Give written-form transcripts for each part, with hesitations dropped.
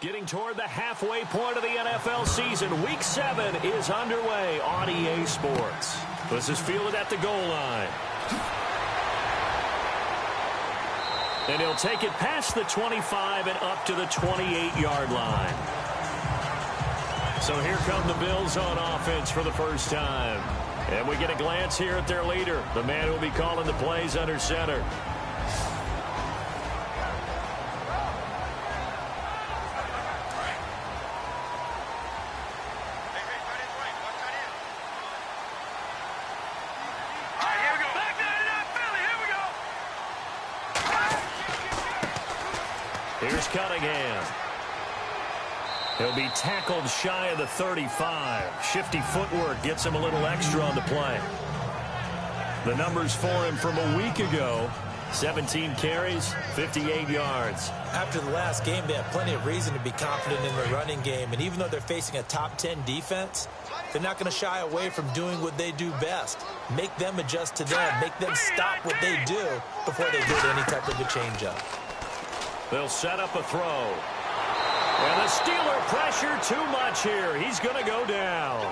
Getting toward the halfway point of the NFL season. Week 7 is underway on EA Sports. This is fielded at the goal line. And he'll take it past the 25 and up to the 28-yard line. So here come the Bills on offense for the first time. And we get a glance here at their leader, the man who will be calling the plays under center. Here's Cunningham. He'll be tackled shy of the 35. Shifty footwork gets him a little extra on the play. The numbers for him from a week ago: 17 carries, 58 yards. After the last game, they have plenty of reason to be confident in the running game. And even though they're facing a top 10 defense, they're not going to shy away from doing what they do best. Make them adjust to them. Make them stop what they do before they go to any type of a changeup. They'll set up a throw. And the Steeler pressure too much here. He's going to go down.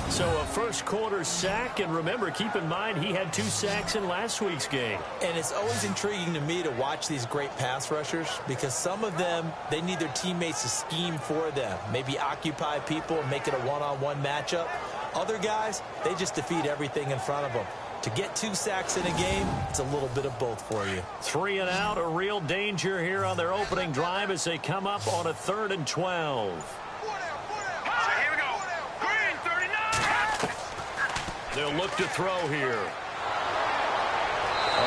So a first quarter sack, and remember, keep in mind he had 2 sacks in last week's game. And it's always intriguing to me to watch these great pass rushers because some of them, they need their teammates to scheme for them. Maybe occupy people and make it a one-on-one matchup. Other guys, they just defeat everything in front of them. To get 2 sacks in a game, it's a little bit of both for you. 3 and out, a real danger here on their opening drive as they come up on a 3rd and 12. Here we go. Green, 39. They'll look to throw here.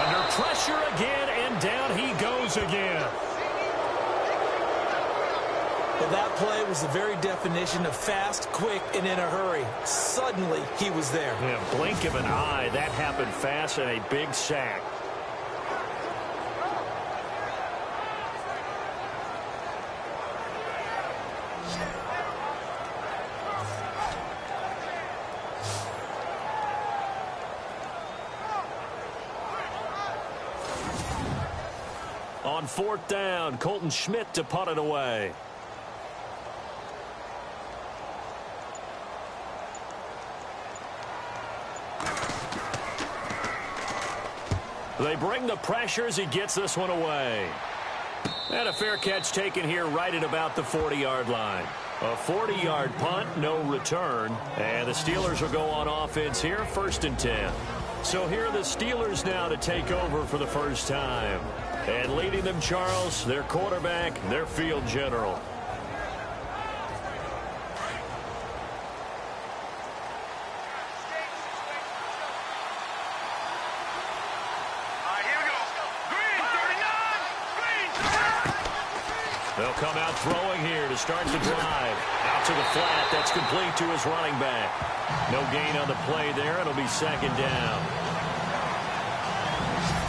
Under pressure again, and down he goes again. Well, that play was the very definition of fast, quick, and in a hurry. Suddenly, he was there. Yeah, blink of an eye. That happened fast, and a big sack. On 4th down, Colton Schmidt to punt it away. They bring the pressure as he gets this one away. And a fair catch taken here right at about the 40-yard line. A 40-yard punt, no return. And the Steelers will go on offense here, 1st and 10. So here are the Steelers now to take over for the first time. And leading them, Charles, their quarterback, their field general. They'll come out throwing here to start the drive. Out to the flat. That's complete to his running back. No gain on the play there. It'll be 2nd down.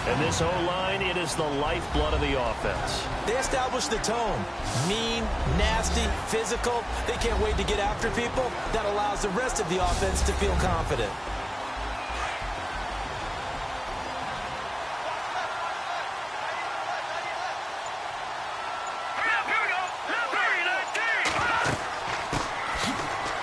And this O-line, it is the lifeblood of the offense. They establish the tone. Mean, nasty, physical. They can't wait to get after people. That allows the rest of the offense to feel confident.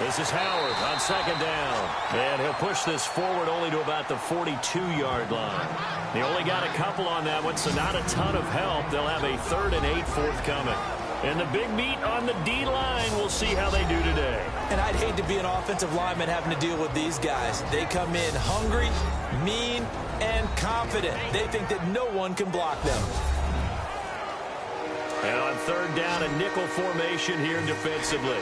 This is Howard on 2nd down. And he'll push this forward only to about the 42-yard line. They only got a couple on that one, so not a ton of help. They'll have a 3rd and 8 forthcoming. And the big meat on the D-line, we'll see how they do today. And I'd hate to be an offensive lineman having to deal with these guys. They come in hungry, mean, and confident. They think that no one can block them. And on 3rd down, a nickel formation here defensively.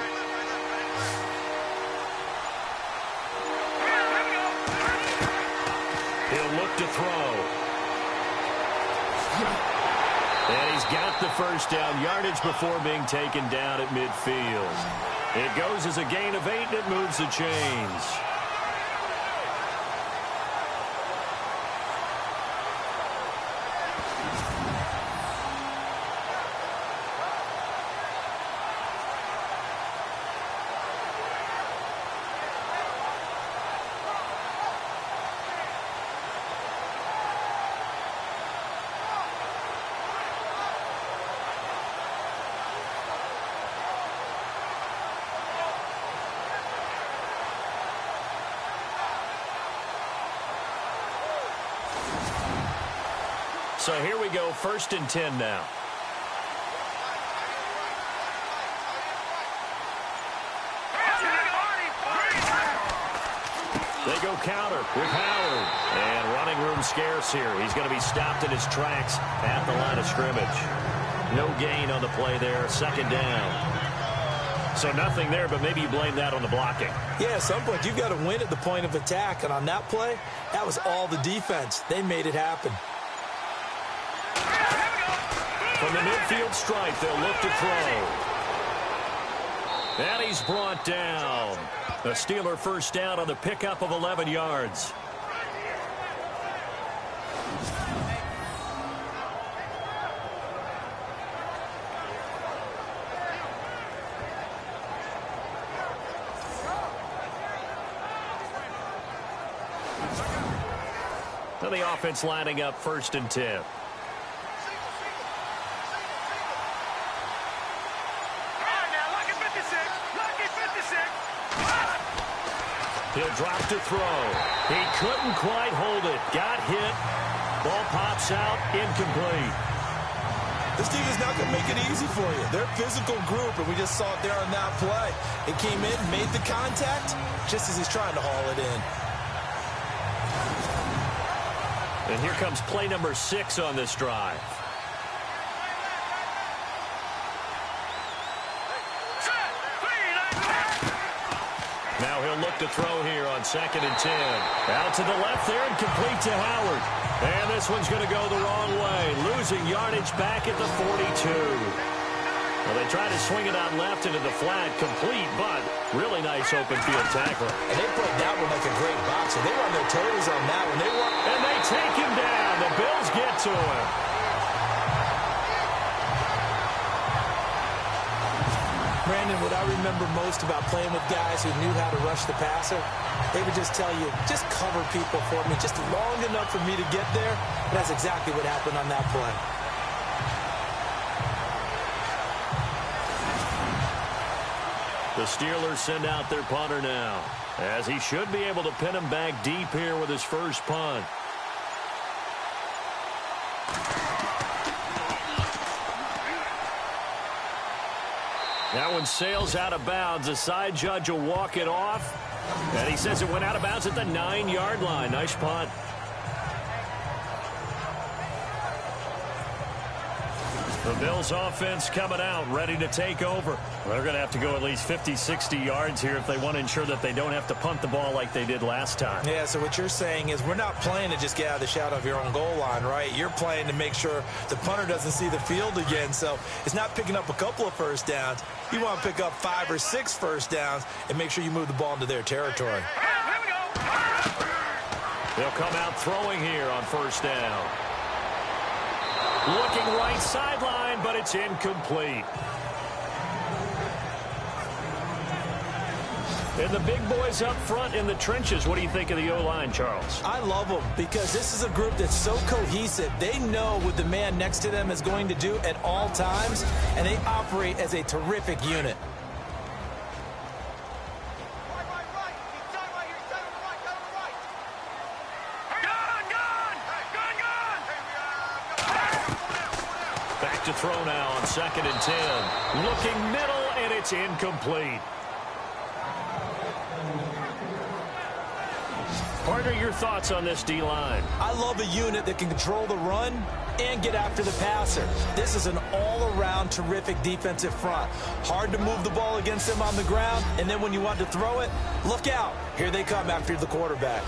He'll look to throw. And he's got the first down, yardage before being taken down at midfield. It goes as a gain of 8, and it moves the chains. So here we go, 1st and 10 now. They go counter with Howard. And running room scarce here. He's going to be stopped in his tracks at the line of scrimmage. No gain on the play there. 2nd down. So nothing there, but maybe you blame that on the blocking. Yeah, at some point, you've got to win at the point of attack. And on that play, that was all the defense. They made it happen. From the midfield stripe, they'll look to throw. And he's brought down. The Steeler 1st down on the pickup of 11 yards. So the offense lining up 1st and 10. He'll drop to throw. He couldn't quite hold it. Got hit. Ball pops out. Incomplete. This team is not going to make it easy for you. They're a physical group, and we just saw it there on that play. It came in, made the contact, just as he's trying to haul it in. And here comes play number 6 on this drive. Now he'll look to throw here on 2nd and 10. Out to the left there and complete to Howard. And this one's going to go the wrong way. Losing yardage back at the 42. Well, they try to swing it out left into the flat. Complete, but really nice open field tackle. And they played that one like a great boxer. They were on their toes on that one. And they take him down. The Bills get to him. Brandon, what I remember most about playing with guys who knew how to rush the passer, they would just tell you, just cover people for me, just long enough for me to get there. And that's exactly what happened on that play. The Steelers send out their punter now, as he should be able to pin him back deep here with his first punt. That one sails out of bounds. The side judge will walk it off. And he says it went out of bounds at the 9-yard line. Nice punt. The Bills offense coming out, ready to take over. They're going to have to go at least 50, 60 yards here if they want to ensure that they don't have to punt the ball like they did last time. Yeah, so what you're saying is we're not playing to just get out of the shadow of your own goal line, right? You're playing to make sure the punter doesn't see the field again. So it's not picking up a couple of first downs. You want to pick up 5 or 6 first downs and make sure you move the ball into their territory. They'll come out throwing here on 1st down. Looking right sideline, but it's incomplete. And the big boys up front in the trenches. What do you think of the O-line, Charles? I love them because this is a group that's so cohesive. They know what the man next to them is going to do at all times, and they operate as a terrific unit. To throw now on 2nd and 10. Looking middle, and it's incomplete. Partner, your thoughts on this D-line? I love a unit that can control the run and get after the passer. This is an all-around terrific defensive front. Hard to move the ball against them on the ground, and then when you want to throw it, look out. Here they come after the quarterback.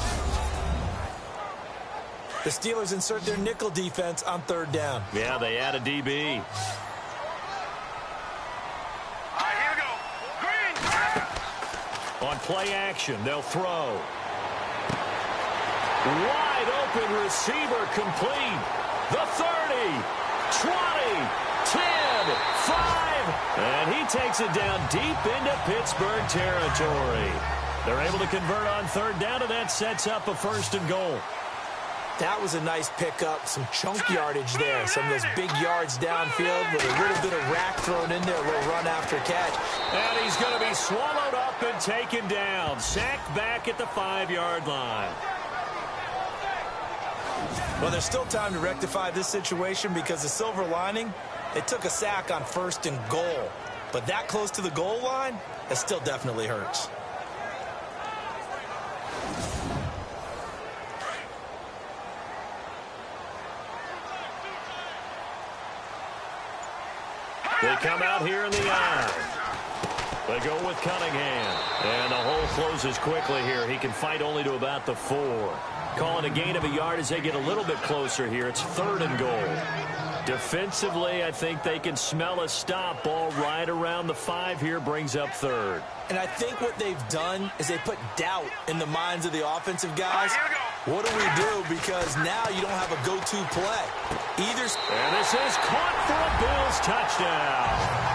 The Steelers insert their nickel defense on 3rd down. Yeah, they add a DB. All right, here we go. Green. On play action, they'll throw. Wide open receiver complete. The 30, 20, 10, 5. And he takes it down deep into Pittsburgh territory. They're able to convert on 3rd down, and that sets up a 1st and goal. That was a nice pickup, some chunk yardage there. Some of those big yards downfield with a little bit of rack thrown in there, a little run after catch. And he's going to be swallowed up and taken down. Sacked back at the 5-yard line. Well, there's still time to rectify this situation because the silver lining, they took a sack on 1st and goal. But that close to the goal line, it still definitely hurts. They come out here in the eye. They go with Cunningham. And the hole closes quickly here. He can fight only to about the 4. Calling a gain of a yard as they get a little bit closer here. It's 3rd and goal. Defensively, I think they can smell a stop. Ball right around the 5 here, brings up 3rd. And I think what they've done is they put doubt in the minds of the offensive guys. What do we do? Because now you don't have a go-to play. And this is caught for a Bills touchdown.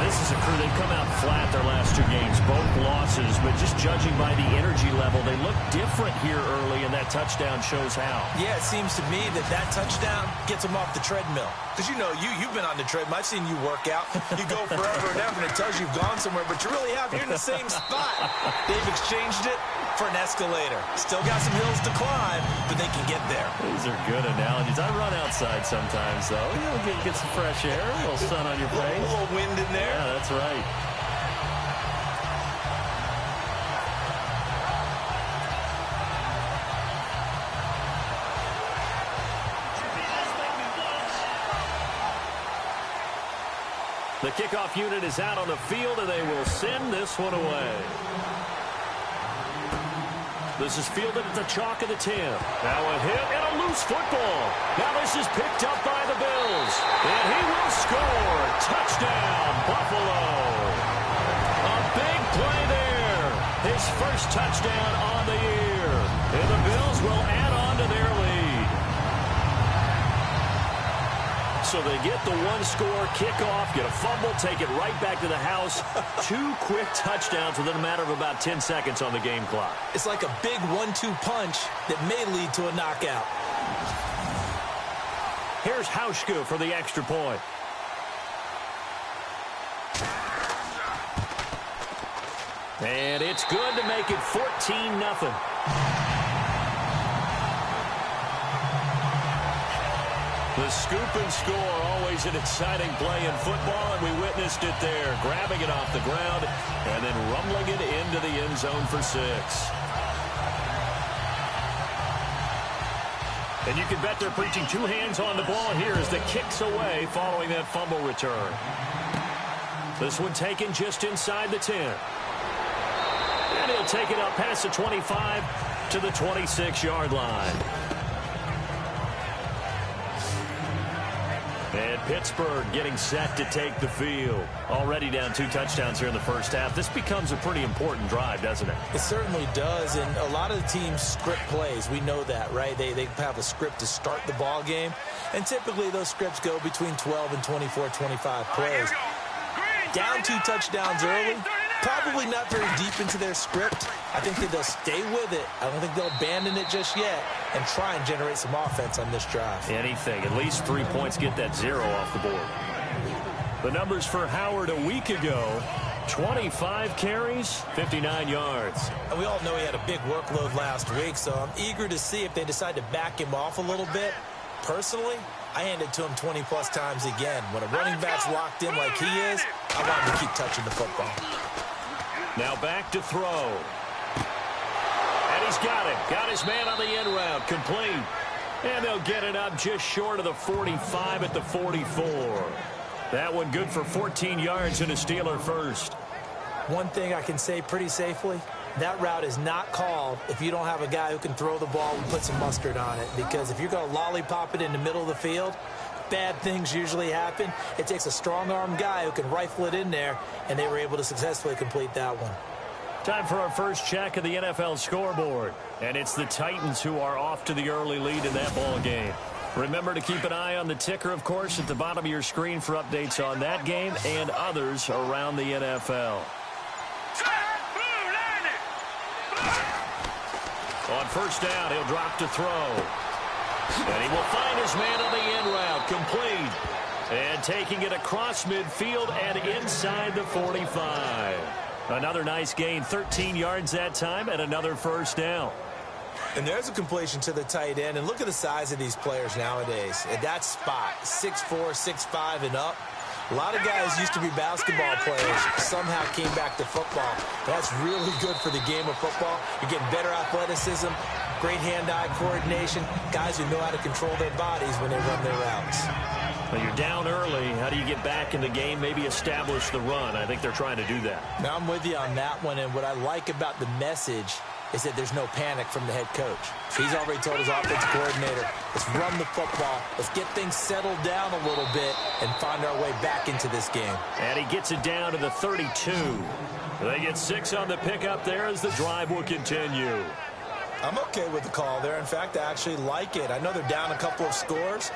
This is a crew. They've come out flat their last 2 games, both losses, but just judging by the energy level, they look different here early, and that touchdown shows how. Yeah, it seems to me that touchdown gets them off the treadmill. Because, you've been on the treadmill. I've seen you work out. You go forever and ever, and it tells you you've gone somewhere, but you really have. You're in the same spot. They've exchanged it for an escalator. Still got some hills to climb, but they can get there. These are good analogies. I run outside sometimes, though. Get some fresh air, a little sun on your face. A little wind in there. Yeah, that's right. The kickoff unit is out on the field, and they will send this one away. This is fielded at the chalk of the 10. Now a hit and a loose football. Now this is picked up by the Bills. And he will score. Touchdown, Buffalo. A big play there. His first touchdown on the year. And the Bills will add on to their lead. So they get the 1-score kickoff, get a fumble, take it right back to the house. 2 quick touchdowns within a matter of about 10 seconds on the game clock. It's like a big 1-2 punch that may lead to a knockout. Here's Hauschka for the extra point. And it's good to make it 14-0. The scoop and score, always an exciting play in football, and we witnessed it there, grabbing it off the ground and then rumbling it into the end zone for 6. And you can bet they're preaching 2 hands on the ball here as the kick's away following that fumble return. This one taken just inside the 10. And he'll take it up past the 25 to the 26-yard line. And Pittsburgh getting set to take the field. Already down 2 touchdowns here in the first half. This becomes a pretty important drive, doesn't it? It certainly does, and a lot of the teams script plays. We know that, right? They have a script to start the ball game, and typically those scripts go between 12 and 24, 25 plays. Down 2 touchdowns early, probably not very deep into their script. I think that they'll stay with it. I don't think they'll abandon it just yet and try and generate some offense on this drive. Anything. At least 3 points, get that 0 off the board. The numbers for Howard a week ago, 25 carries, 59 yards. And we all know he had a big workload last week, so I'm eager to see if they decide to back him off a little bit. Personally, I hand it to him 20-plus times again. When a running back's locked in like he is, I want him to keep touching the football. Now back to throw. And he's got it. Got his man on the end route. Complete. And they'll get it up just short of the 45 at the 44. That one good for 14 yards and a Steeler first. One thing I can say pretty safely, that route is not called if you don't have a guy who can throw the ball and put some mustard on it. Because if you're going to lollipop it in the middle of the field, bad things usually happen. It takes a strong-armed guy who can rifle it in there, and they were able to successfully complete that one. Time for our first check of the NFL scoreboard. And it's the Titans who are off to the early lead in that ball game. Remember to keep an eye on the ticker, of course, at the bottom of your screen for updates on that game and others around the NFL. On first down, he'll drop to throw. And he will find his man on the end route, complete. And taking it across midfield and inside the 45. Another nice gain, 13 yards that time, and another first down. And there's a completion to the tight end. And look at the size of these players nowadays. At that spot, 6'4", 6'5", and up. A lot of guys used to be basketball players, somehow came back to football. That's really good for the game of football. You're getting better athleticism, great hand-eye coordination, guys who know how to control their bodies when they run their routes. Well, you're down early. How do you get back in the game, maybe establish the run? I think they're trying to do that. Now, I'm with you on that one, and what I like about the message is that there's no panic from the head coach. He's already told his offensive coordinator, let's run the football, let's get things settled down a little bit and find our way back into this game. And he gets it down to the 32. They get 6 on the pickup there as the drive will continue. I'm okay with the call there. In fact, I actually like it. I know they're down a couple of scores,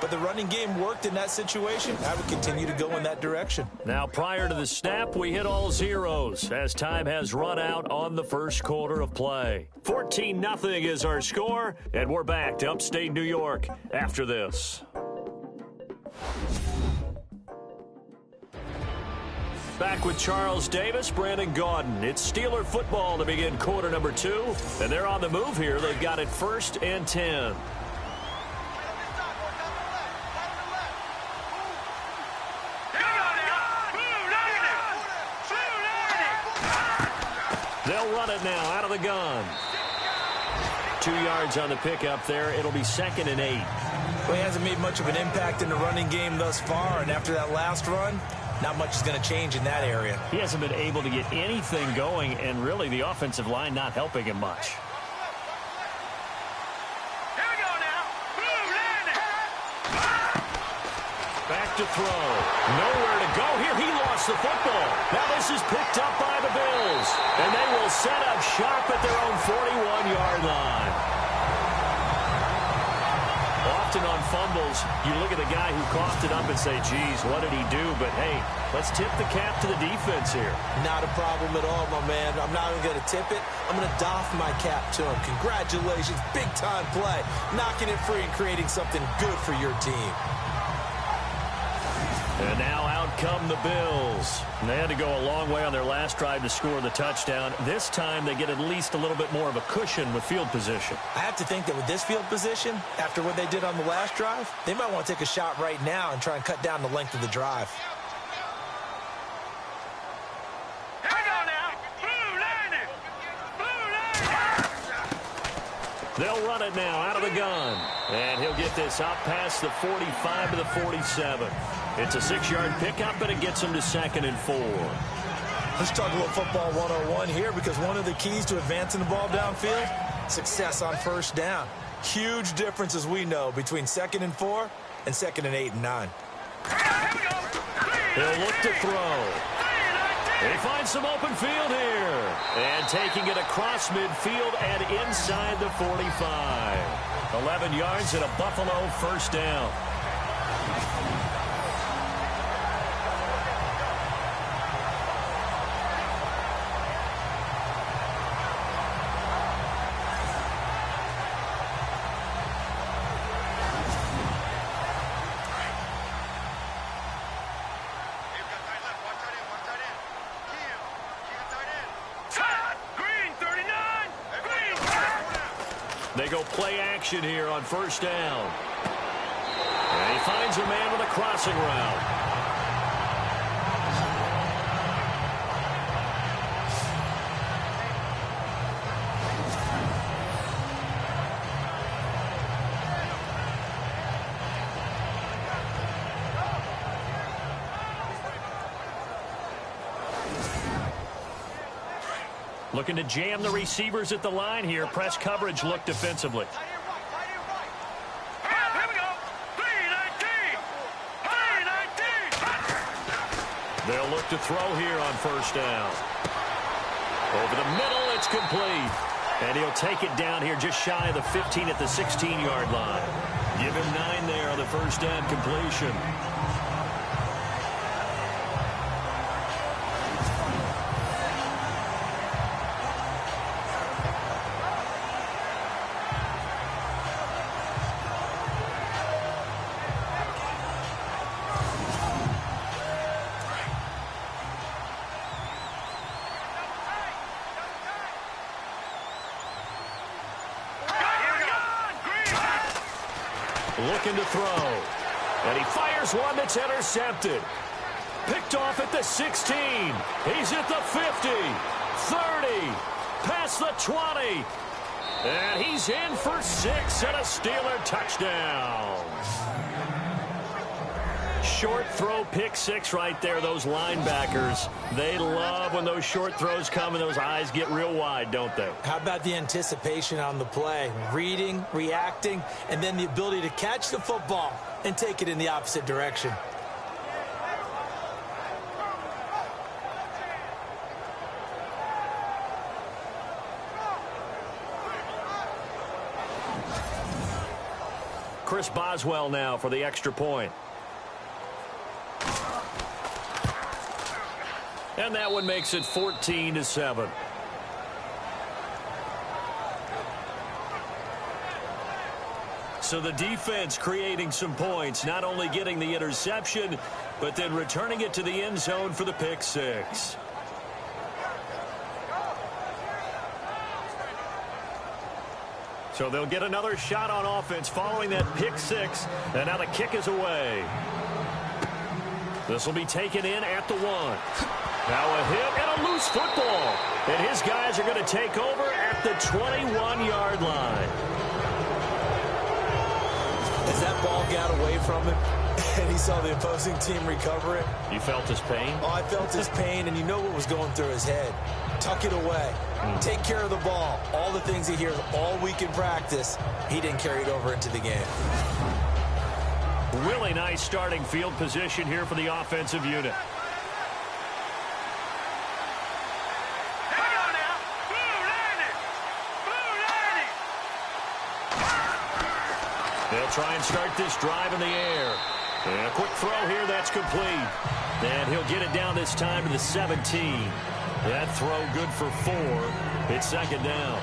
but the running game worked in that situation. I would continue to go in that direction. Now, prior to the snap, we hit all zeros as time has run out on the first quarter of play. 14-0 is our score, and we're back to upstate New York after this. Back with Charles Davis, Brandon Gaudin. It's Steeler football to begin quarter number 2, and they're on the move here. They've got it 1st and 10. They'll run it now out of the gun. 2 yards on the pickup there. It'll be 2nd and 8. Well, he hasn't made much of an impact in the running game thus far, and after that last run, not much is going to change in that area. He hasn't been able to get anything going, and really the offensive line not helping him much. Here we go now. Back to throw. Nowhere to go here. He lost the football. Now this is picked up by the Bills, and they will set up shop at their own 41-yard line. Often on fumbles, you look at the guy who coughed it up and say, geez, what did he do? But, hey, let's tip the cap to the defense here. Not a problem at all, my man. I'm not even going to tip it. I'm going to doff my cap to him. Congratulations. Big-time play. Knocking it free and creating something good for your team. And now out come the Bills. And they had to go a long way on their last drive to score the touchdown. This time they get at least a little bit more of a cushion with field position. I have to think that with this field position, after what they did on the last drive, they might want to take a shot right now and try and cut down the length of the drive. Here we go now. They'll run it now out of the gun. And he'll get this out past the 45 to the 47. It's a 6-yard pickup, and it gets him to 2nd and 4. Let's talk a little football 101 here, because one of the keys to advancing the ball downfield, success on first down. Huge difference, as we know, between 2nd and 4 and 2nd and 8 and 9. He'll look to throw. He finds some open field here. And taking it across midfield and inside the 45. 11 yards and a Buffalo first down. They go play action here on first down. And he finds a man with a crossing route. Looking to jam the receivers at the line here. Press coverage look defensively. They'll look to throw here on first down. Over the middle, it's complete. And he'll take it down here just shy of the 15 at the 16-yard line. Give him 9 there on the first down completion. looking to throw. And he fires one that's intercepted. Picked off at the 16. He's at the 50, 30, past the 20. And he's in for 6 and a Steeler touchdown. Short throw, pick 6 right there. Those linebackers, they love when those short throws come and those eyes get real wide, don't they? How about the anticipation on the play? Reading, reacting, and then the ability to catch the football and take it in the opposite direction. Chris Boswell now for the extra point. And that one makes it 14-7. So the defense creating some points, not only getting the interception, but then returning it to the end zone for the pick 6. So they'll get another shot on offense following that pick 6. And now the kick is away. This will be taken in at the 1. Now a hit and a loose football. And his guys are going to take over at the 21-yard line. As that ball got away from him and he saw the opposing team recover it. You felt his pain? Oh, I felt his pain, and you know what was going through his head. Tuck it away. Take care of the ball. All the things he hears all week in practice, he didn't carry it over into the game. Really nice starting field position here for the offensive unit. They'll try and start this drive in the air. And a quick throw here, that's complete. And he'll get it down this time to the 17. That throw good for 4. It's second down.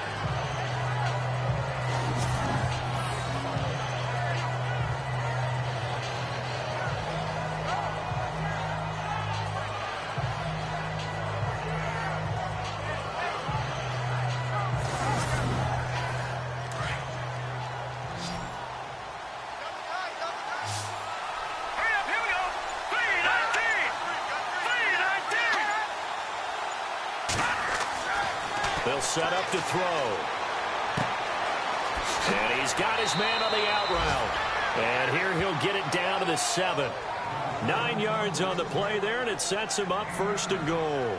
They'll set up to throw. And he's got his man on the out route. And here he'll get it down to the 7. 9 yards on the play there, and it sets him up first and goal.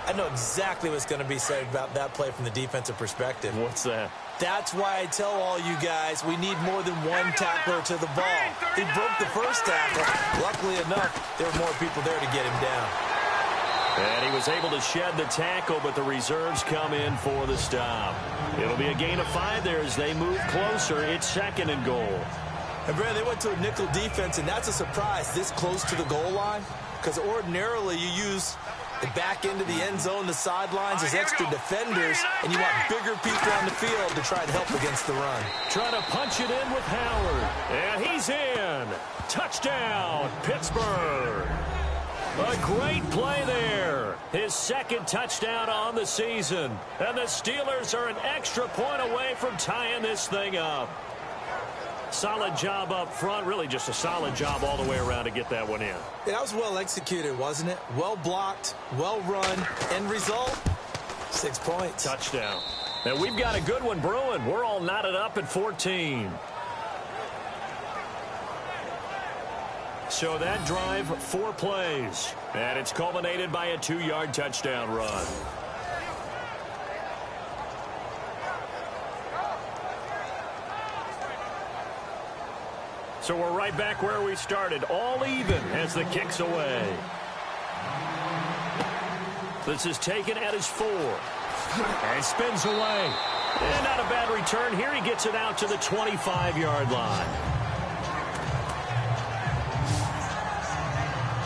I know exactly what's going to be said about that play from the defensive perspective. What's that? That's why I tell all you guys we need more than one tackler to the ball. He broke the first tackle. Luckily enough, there were more people there to get him down. And he was able to shed the tackle, but the reserves come in for the stop. It'll be a gain of 5 there as they move closer. It's second and goal. And Brad, they went to a nickel defense, and that's a surprise this close to the goal line, because ordinarily you use the back end of the end zone, the sidelines as extra defenders, and you want bigger people on the field to try to help against the run. Trying to punch it in with Howard. And he's in. Touchdown, Pittsburgh. A great play there. His second touchdown on the season. And the Steelers are an extra point away from tying this thing up. Solid job up front. Really just a solid job all the way around to get that one in. Yeah, that was well executed, wasn't it? Well blocked, well run. End result, 6 points. Touchdown. And we've got a good one brewing. We're all knotted up at 14. So that drive, 4 plays. And it's culminated by a 2-yard touchdown run. So we're right back where we started. All even as the kick's away. This is taken at his 4. And spins away. And not a bad return here. He gets it out to the 25-yard line.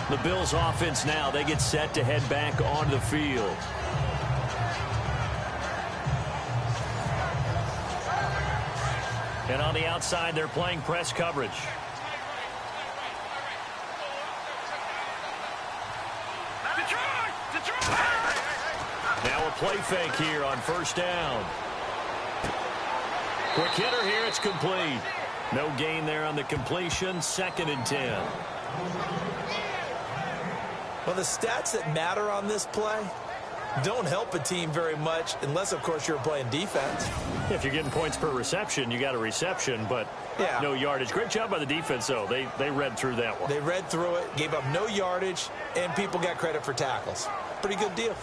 The Bills offense now, they get set to head back onto the field. And on the outside, they're playing press coverage. Now a play fake here on first down. Quick hitter here, it's complete. No gain there on the completion. 2nd and 10. Well, the stats that matter on this play don't help a team very much unless, of course, you're playing defense. If you're getting points per reception, you got a reception, but no yardage. Great job by the defense, though. They read through that one. They read through it, gave up no yardage, and people got credit for tackles. Pretty good deal.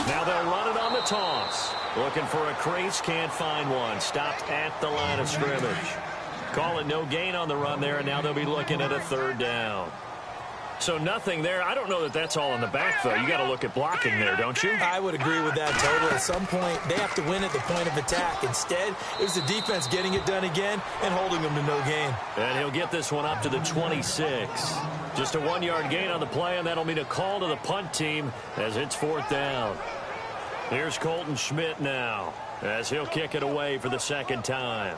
Now they'll run it on the toss. Looking for a crease, can't find one. Stopped at the line of scrimmage. Call it no gain on the run there, and now they'll be looking at a 3rd down. So nothing there. I don't know that that's all in the back, though. You got to look at blocking there, don't you? I would agree with that totally. At some point, they have to win at the point of attack. Instead, it was the defense getting it done again and holding them to no gain. And he'll get this one up to the 26. Just a 1-yard gain on the play, and that'll mean a call to the punt team as it's 4th down. Here's Colton Schmidt now as he'll kick it away for the 2nd time.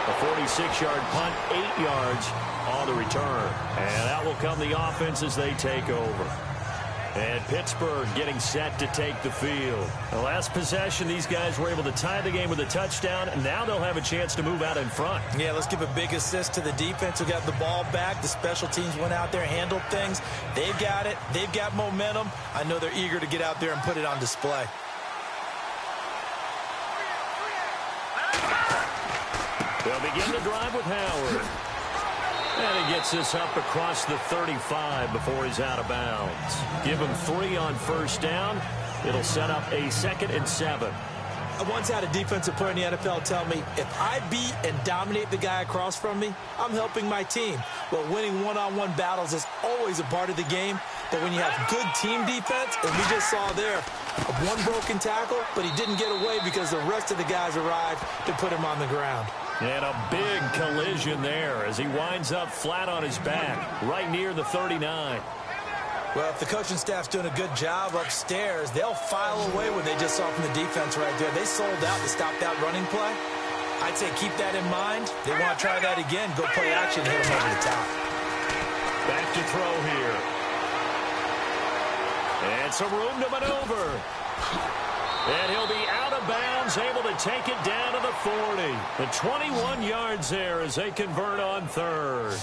A 46-yard punt, 8 yards on the return. And that will come the offense as they take over. And Pittsburgh getting set to take the field. The last possession, these guys were able to tie the game with a touchdown, and now they'll have a chance to move out in front. Yeah, let's give a big assist to the defense who got the ball back. The special teams went out there, handled things. They've got it. They've got momentum. I know they're eager to get out there and put it on display. They'll begin the drive with Howard. And he gets this up across the 35 before he's out of bounds. Give him 3 on 1st down. It'll set up a 2nd and 7. I once had a defensive player in the NFL tell me, if I beat and dominate the guy across from me, I'm helping my team. Well, winning one-on-one battles is always a part of the game. But when you have good team defense, and we just saw there, one broken tackle, but he didn't get away because the rest of the guys arrived to put him on the ground. And a big collision there as he winds up flat on his back, right near the 39. Well, if the coaching staff's doing a good job upstairs, they'll file away what they just saw from the defense right there. They sold out to stop that running play. I'd say keep that in mind. They want to try that again. Go play action, hit them over the top. Back to throw here. And some room to maneuver. And he'll be out of bounds, able to take it down to the 40. The 21 yards there as they convert on 3rd.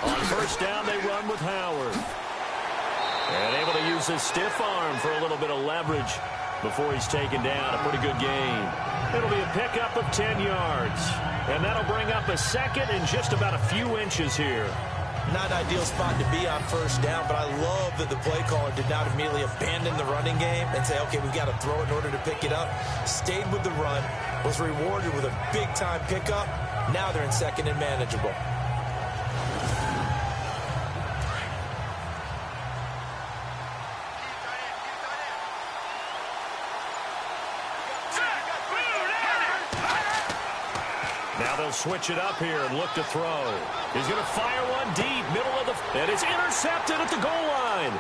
On 1st down, they run with Howard. And able to use his stiff arm for a little bit of leverage before he's taken down. A pretty good gain. It'll be a pickup of 10 yards. And that'll bring up a 2nd and just about a few inches here. Not an ideal spot to be on 1st down, but I love that the play caller did not immediately abandon the running game and say, okay, we've got to throw it in order to pick it up. Stayed with the run, was rewarded with a big-time pickup. Now they're in 2nd and manageable. Now they'll switch it up here and look to throw. He's going to fire one deep, middle of the... And it's intercepted at the goal line.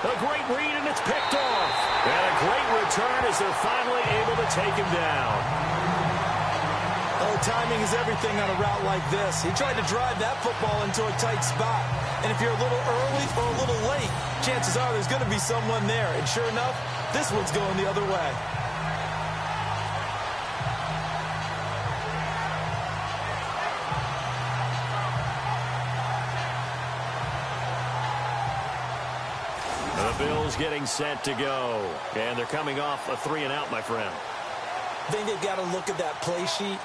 A great read, and it's picked off. And a great return as they're finally able to take him down. Oh, timing is everything on a route like this. He tried to drive that football into a tight spot. And if you're a little early or a little late, chances are there's going to be someone there. And sure enough, this one's going the other way. The Bills getting set to go. And they're coming off a 3-and-out, my friend. I think they've got to look at that play sheet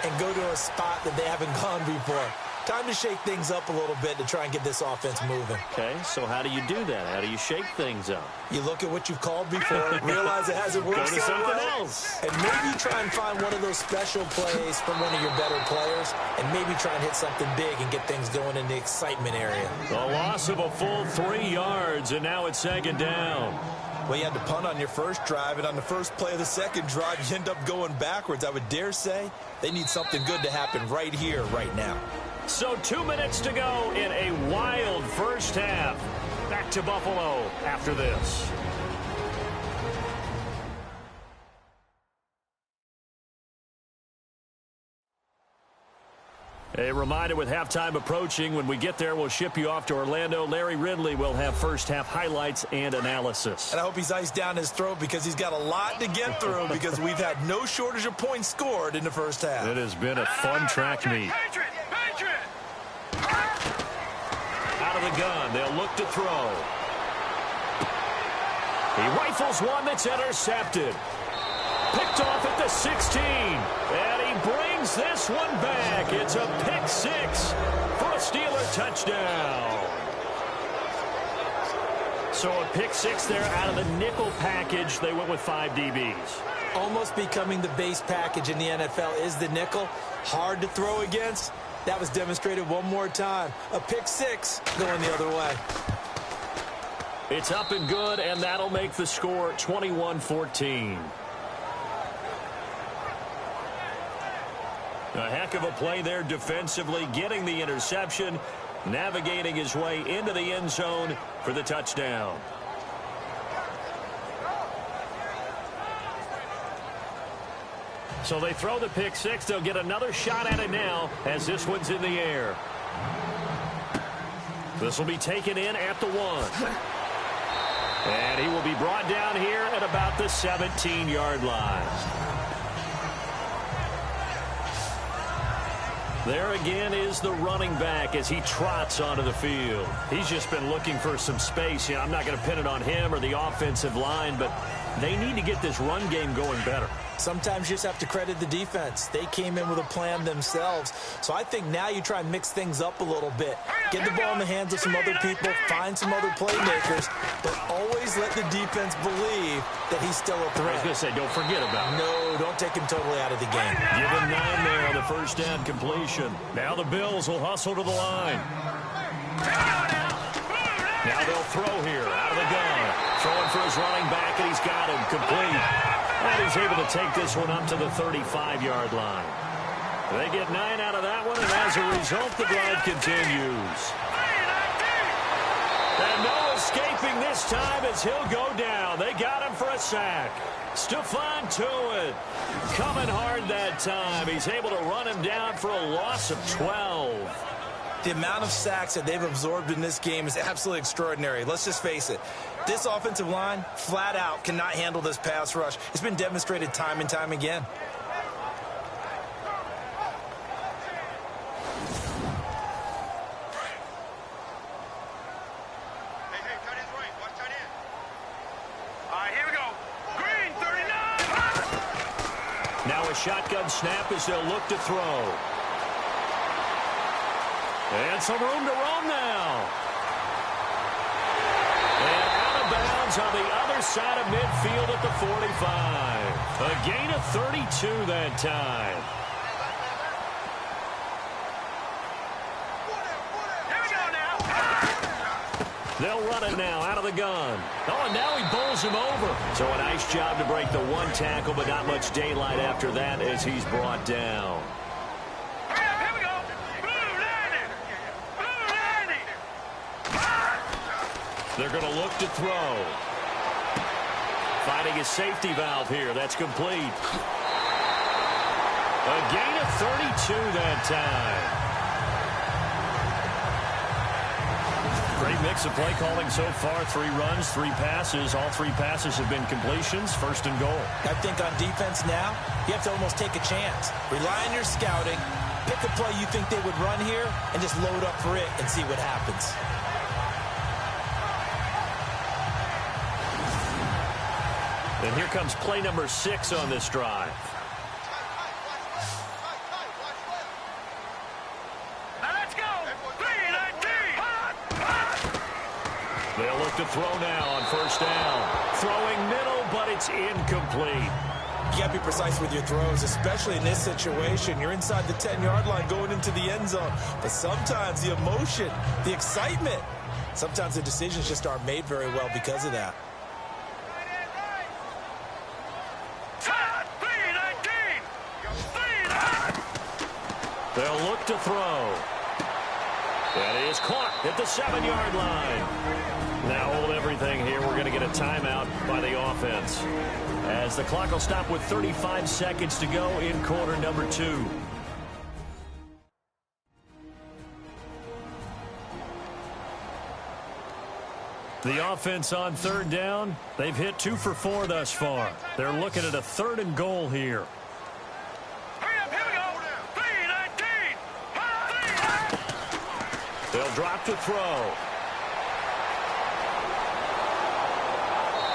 and go to a spot that they haven't gone before. Time to shake things up a little bit to try and get this offense moving. Okay, so how do you do that? How do you shake things up? You look at what you've called before, realize it hasn't worked Go to so something well, else. and maybe try and find one of those special plays from one of your better players, and maybe try and hit something big and get things going in the excitement area. The loss of a full 3 yards, and now it's second down. Well, you had to punt on your first drive, and on the first play of the second drive, you end up going backwards. I would dare say they need something good to happen right here, right now. So 2 minutes to go in a wild first half. Back to Buffalo after this. A reminder, with halftime approaching, when we get there, we'll ship you off to Orlando. Larry Ridley will have first-half highlights and analysis. And I hope he's iced down his throat because he's got a lot to get through because we've had no shortage of points scored in the first half. It has been a fun track meet. Patriot! Out of the gun, they'll look to throw. He rifles one that's intercepted. Picked off at the 16. And he brings this one back. It's a pick six for a Steeler touchdown. So a pick six there out of the nickel package. They went with 5 DBs. Almost becoming the base package in the NFL is the nickel. Hard to throw against. That was demonstrated one more time. A pick six going the other way. It's up and good, and that'll make the score 21-14. A heck of a play there defensively, getting the interception, navigating his way into the end zone for the touchdown. So they throw the pick six. They'll get another shot at it now as this one's in the air. This will be taken in at the 1. And he will be brought down here at about the 17-yard line. There again is the running back as he trots onto the field. He's just been looking for some space. I'm not going to pin it on him or the offensive line, but they need to get this run game going better. Sometimes you just have to credit the defense. They came in with a plan themselves. So I think now you try and mix things up a little bit. Get the ball in the hands of some other people, find some other playmakers, but always let the defense believe that he's still a I threat. was going to say, don't forget about it. No, don't take him totally out of the game. Give him 9 there on the first down completion. Now the Bills will hustle to the line. Now they'll throw here out of the gun. Throwing for his running back, and he's got him complete. And he's able to take this one up to the 35-yard line. They get 9 out of that one, and as a result, the drive continues. And no escaping this time as he'll go down. They got him for a sack. Stephon Tuitt coming hard that time. He's able to run him down for a loss of 12. The amount of sacks that they've absorbed in this game is absolutely extraordinary. Let's just face it. This offensive line, flat out, cannot handle this pass rush. It's been demonstrated time and time again. Here we go. Green, 39. Now a shotgun snap as they'll look to throw. And some room to roam now. And out of bounds on the other side of midfield at the 45. A gain of 32 that time. Here we go now. They'll run it now out of the gun. Oh, and now he bowls him over. So a nice job to break the one tackle, but not much daylight after that as he's brought down. Here we go. Blue 90. They're going to look to throw. Finding his safety valve here. That's complete. A gain of 32 that time. Great mix of play calling so far. 3 runs, 3 passes. All 3 passes have been completions. First and goal. I think on defense now, you have to almost take a chance. Rely on your scouting. Pick a play you think they would run here and just load up for it and see what happens. And here comes play number 6 on this drive. Now let's go. to throw now on first down. Throwing middle, but it's incomplete. You got to be precise with your throws, especially in this situation. You're inside the 10-yard line going into the end zone. But sometimes the emotion, the excitement, sometimes the decisions just aren't made very well because of that. They'll look to throw. That is caught at the 7-yard line. Now hold everything here. We're going to get a timeout by the offense, as the clock will stop with 35 seconds to go in quarter number 2. The offense on third down, they've hit 2 for 4 thus far. They're looking at a 3rd and goal here. They'll drop to throw.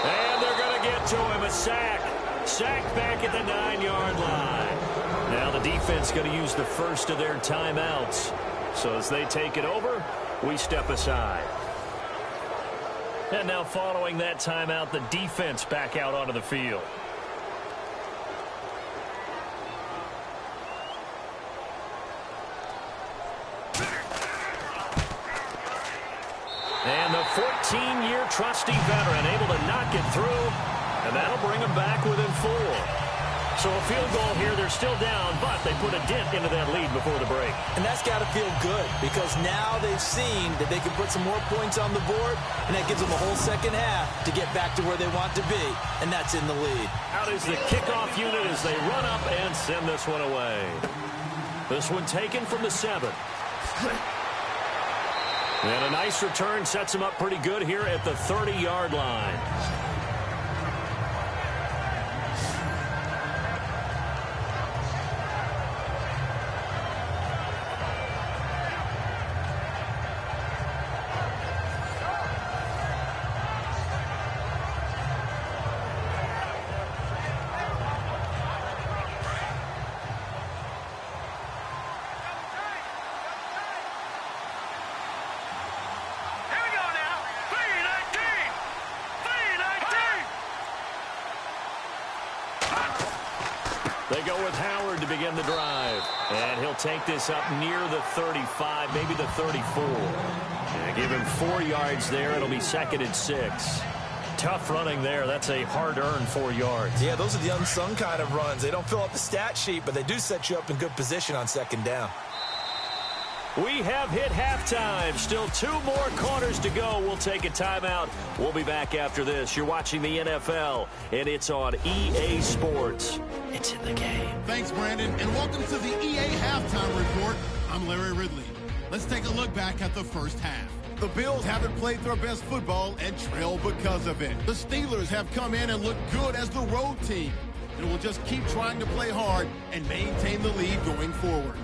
And they're going to get to him. A sack. Sack back at the 9-yard line. Now the defense going to use the first of their timeouts. So as they take it over, we step aside. And now following that timeout, the defense back out onto the field. And the 14-year trusty veteran able to knock it through, and that'll bring them back within 4. So a field goal here, they're still down, but they put a dent into that lead before the break. And that's got to feel good, because now they've seen that they can put some more points on the board, and that gives them a whole second half to get back to where they want to be, and that's in the lead. Out is the kickoff unit as they run up and send this one away. This one taken from the 7. And a nice return sets him up pretty good here at the 30-yard line. They go with Howard to begin the drive. And he'll take this up near the 35, maybe the 34. And give him 4 yards there. It'll be 2nd and 6. Tough running there. That's a hard-earned 4 yards. Yeah, those are the unsung kind of runs. They don't fill up the stat sheet, but they do set you up in good position on 2nd down. We have hit halftime. Still 2 more quarters to go. We'll take a timeout. We'll be back after this. You're watching the NFL, and it's on EA Sports. It's in the game. Thanks, Brandon, and welcome to the EA Halftime Report. I'm Larry Ridley. Let's take a look back at the first half. The Bills haven't played their best football and trail because of it. The Steelers have come in and looked good as the road team, and will just keep trying to play hard and maintain the lead going forward.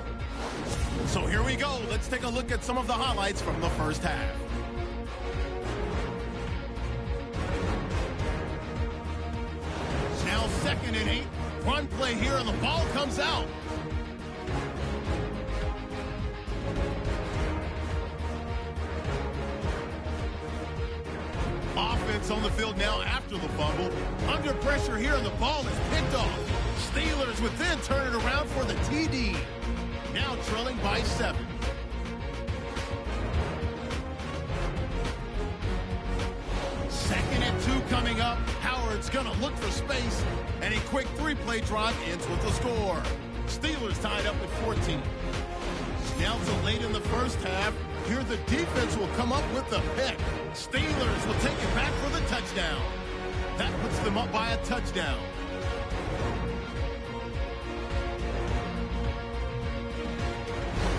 So here we go. Let's take a look at some of the highlights from the first half. Now 2nd and 8. Run play here, and the ball comes out. Offense on the field now after the fumble. Under pressure here, and the ball is picked off. Steelers would then turn it around for the TD. Now trailing by 7. Second and 2 coming up. Howard's going to look for space, and a quick 3-play drive ends with a score. Steelers tied up at 14. Now to late in the first half. Here the defense will come up with the pick. Steelers will take it back for the touchdown. That puts them up by a touchdown.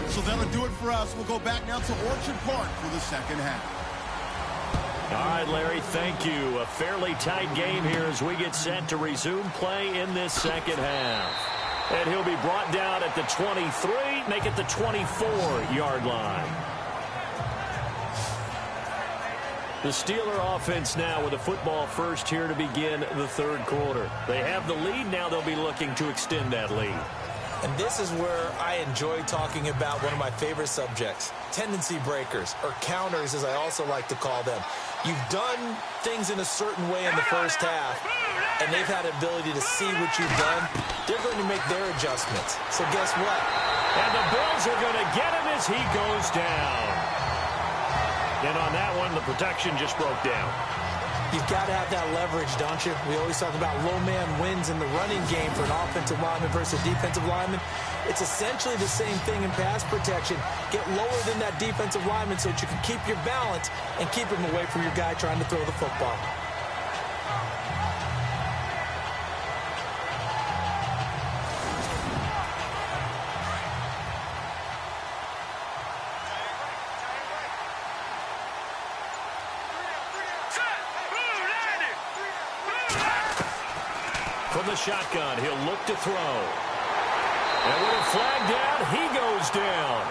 So that'll do it for us. We'll go back now to Orchard Park for the second half. All right, Larry, thank you. A fairly tight game here as we get set to resume play in this second half. And he'll be brought down at the 23, make it the 24-yard line. The Steeler offense now with the football first here to begin the third quarter. They have the lead. Now they'll be looking to extend that lead. And this is where I enjoy talking about one of my favorite subjects, tendency breakers, or counters as I also like to call them. You've done things in a certain way in the first half, and they've had the ability to see what you've done. They're going to make their adjustments. So guess what? And the Bills are going to get him as he goes down. And on that one, the protection just broke down. You've got to have that leverage, don't you? We always talk about low man wins in the running game for an offensive lineman versus a defensive lineman. It's essentially the same thing in pass protection. Get lower than that defensive lineman so that you can keep your balance and keep him away from your guy trying to throw the football. From the shotgun, he'll look to throw. And with a flag down, he goes down.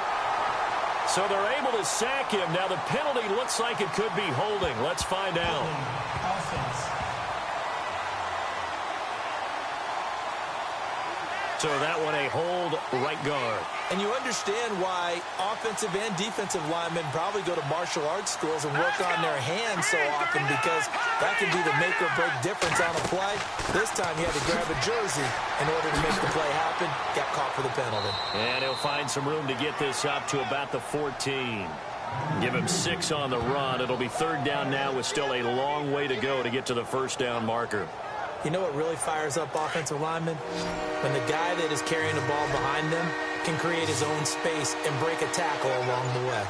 So they're able to sack him. Now the penalty looks like it could be holding. Let's find out. So that one a hold, right guard. And you understand why offensive and defensive linemen probably go to martial arts schools and work on their hands so often, because that can be the make or break difference on a play. This time he had to grab a jersey in order to make the play happen. Got caught for the penalty. And he'll find some room to get this up to about the 14. Give him 6 on the run. It'll be 3rd down now with still a long way to go to get to the first down marker. You know what really fires up offensive linemen? When the guy that is carrying the ball behind them can create his own space and break a tackle along the way.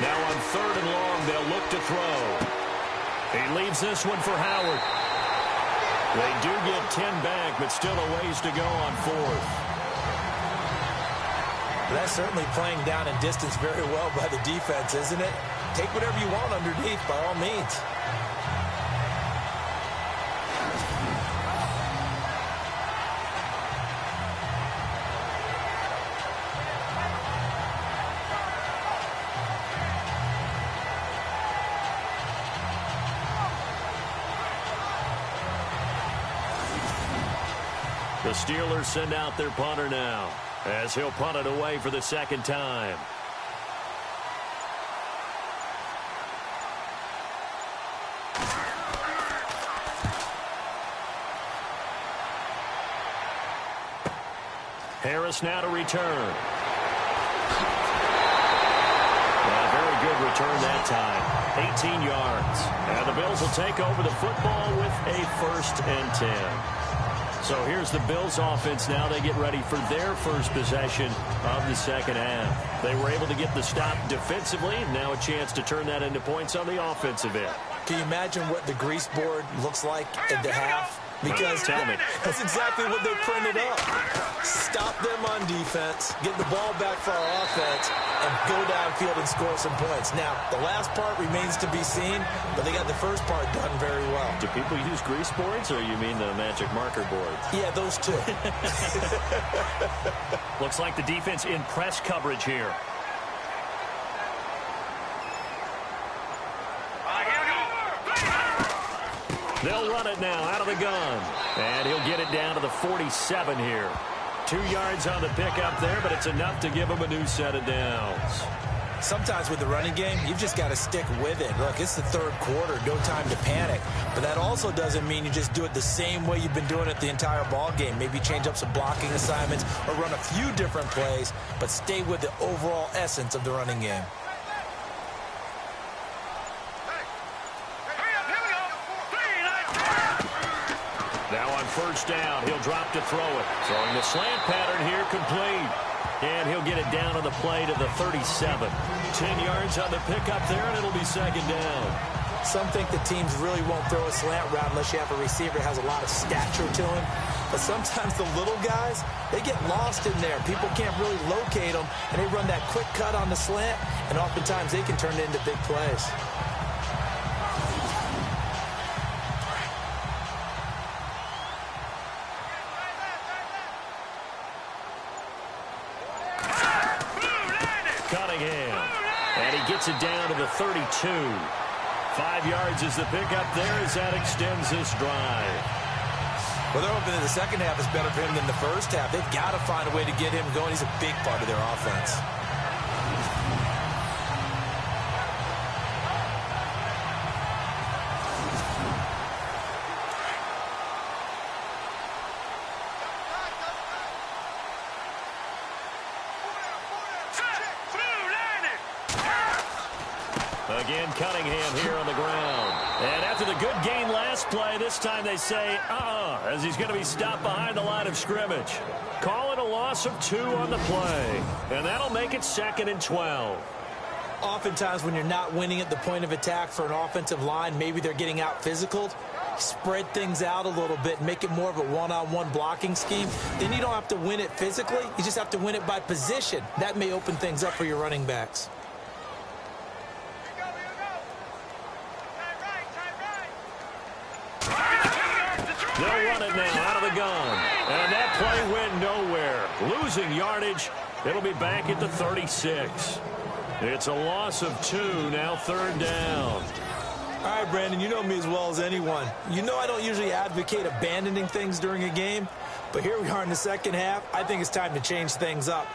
Now on 3rd and long, they'll look to throw. He leaves this one for Howard. They do get 10 back, but still a ways to go on 4th. That's certainly playing down in distance very well by the defense, isn't it? Take whatever you want underneath, by all means. The Steelers send out their punter now, as he'll punt it away for the 2nd time. Harris now to return. A very good return that time. 18 yards. And the Bills will take over the football with a 1st and 10. So here's the Bills offense now. They get ready for their first possession of the 2nd half. They were able to get the stop defensively. Now a chance to turn that into points on the offensive end. Can you imagine what the grease board looks like at the half? Because Tell me. That's exactly what they printed up. Stop them on defense, get the ball back for our offense, and go downfield and score some points. Now, the last part remains to be seen, but they got the first part done very well. Do people use grease boards, or you mean the magic marker boards? Yeah, those two. Looks like the defense in press coverage here. They'll run it now out of the gun. And he'll get it down to the 47 here. 2 yards on the pickup there, but it's enough to give him a new set of downs. Sometimes with the running game, you've just got to stick with it. Look, it's the 3rd quarter, no time to panic. But that also doesn't mean you just do it the same way you've been doing it the entire ball game. Maybe change up some blocking assignments or run a few different plays, but stay with the overall essence of the running game. Now on 1st down, he'll drop to throw it. Throwing the slant pattern here, complete. And he'll get it down on the play to the 37. 10 yards on the pickup there, and it'll be 2nd down. Some think the teams really won't throw a slant route unless you have a receiver that has a lot of stature to him. But sometimes the little guys, they get lost in there. People can't really locate them, and they run that quick cut on the slant, and oftentimes they can turn it into big plays. Gets it down to the 32. 5 yards is the pickup there as that extends this drive. Well, they're hoping that the second half is better for him than the first half. They've got to find a way to get him going. He's a big part of their offense. Again, Cunningham here on the ground. And after the good gain last play, this time they say, as he's going to be stopped behind the line of scrimmage. Calling a loss of 2 on the play. And that'll make it 2nd and 12. Oftentimes when you're not winning at the point of attack for an offensive line, maybe they're getting out physical. Spread things out a little bit, make it more of a one-on-one blocking scheme. Then you don't have to win it physically. You just have to win it by position. That may open things up for your running backs. They'll run it now out of the gun. And that play went nowhere. Losing yardage. It'll be back at the 36. It's a loss of 2, now 3rd down. All right, Brandon, you know me as well as anyone. You know I don't usually advocate abandoning things during a game, but here we are in the second half. I think it's time to change things up.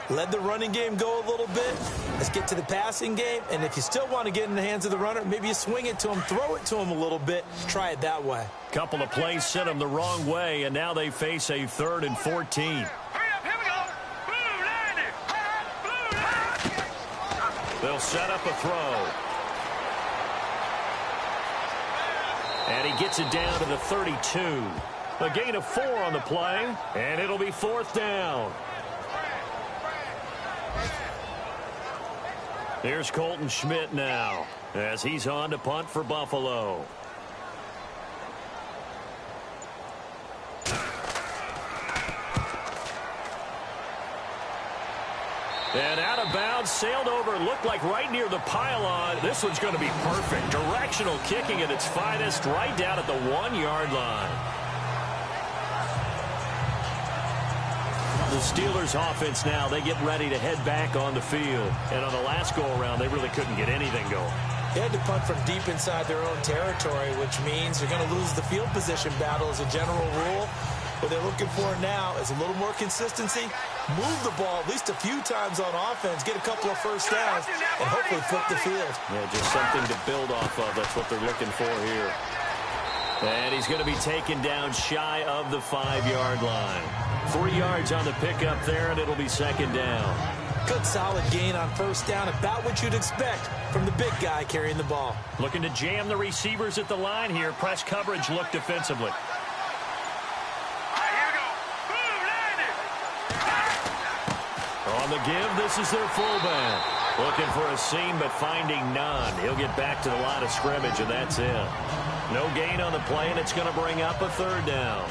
Let the running game go a little bit. Let's get to the passing game, and if you still want to get in the hands of the runner, maybe you swing it to him, throw it to him a little bit, try it that way. Couple of plays sent them the wrong way, and now they face a 3rd and 14. Hurry up, here we go. Blue line it. Blue line. They'll set up a throw. And he gets it down to the 32. A gain of 4 on the play, and it'll be 4th down. Here's Colton Schmidt now, as he's on to punt for Buffalo. And out of bounds, sailed over, looked like right near the pylon. This one's going to be perfect. Directional kicking at its finest, right down at the 1-yard line. The Steelers offense now, they get ready to head back on the field. And on the last go-around, they really couldn't get anything going. They had to punt from deep inside their own territory, which means they're going to lose the field position battle as a general rule. What they're looking for now is a little more consistency, move the ball at least a few times on offense, get a couple of first downs, and hopefully flip the field. Yeah, just something to build off of. That's what they're looking for here. And he's going to be taken down shy of the 5-yard line. 3 yards on the pickup there, and it'll be 2nd down. Good solid gain on first down, about what you'd expect from the big guy carrying the ball. Looking to jam the receivers at the line here. Press coverage look defensively. On the give, this is their fullback. Looking for a seam, but finding none. He'll get back to the line of scrimmage, and that's it. No gain on the play, and it's going to bring up a 3rd down.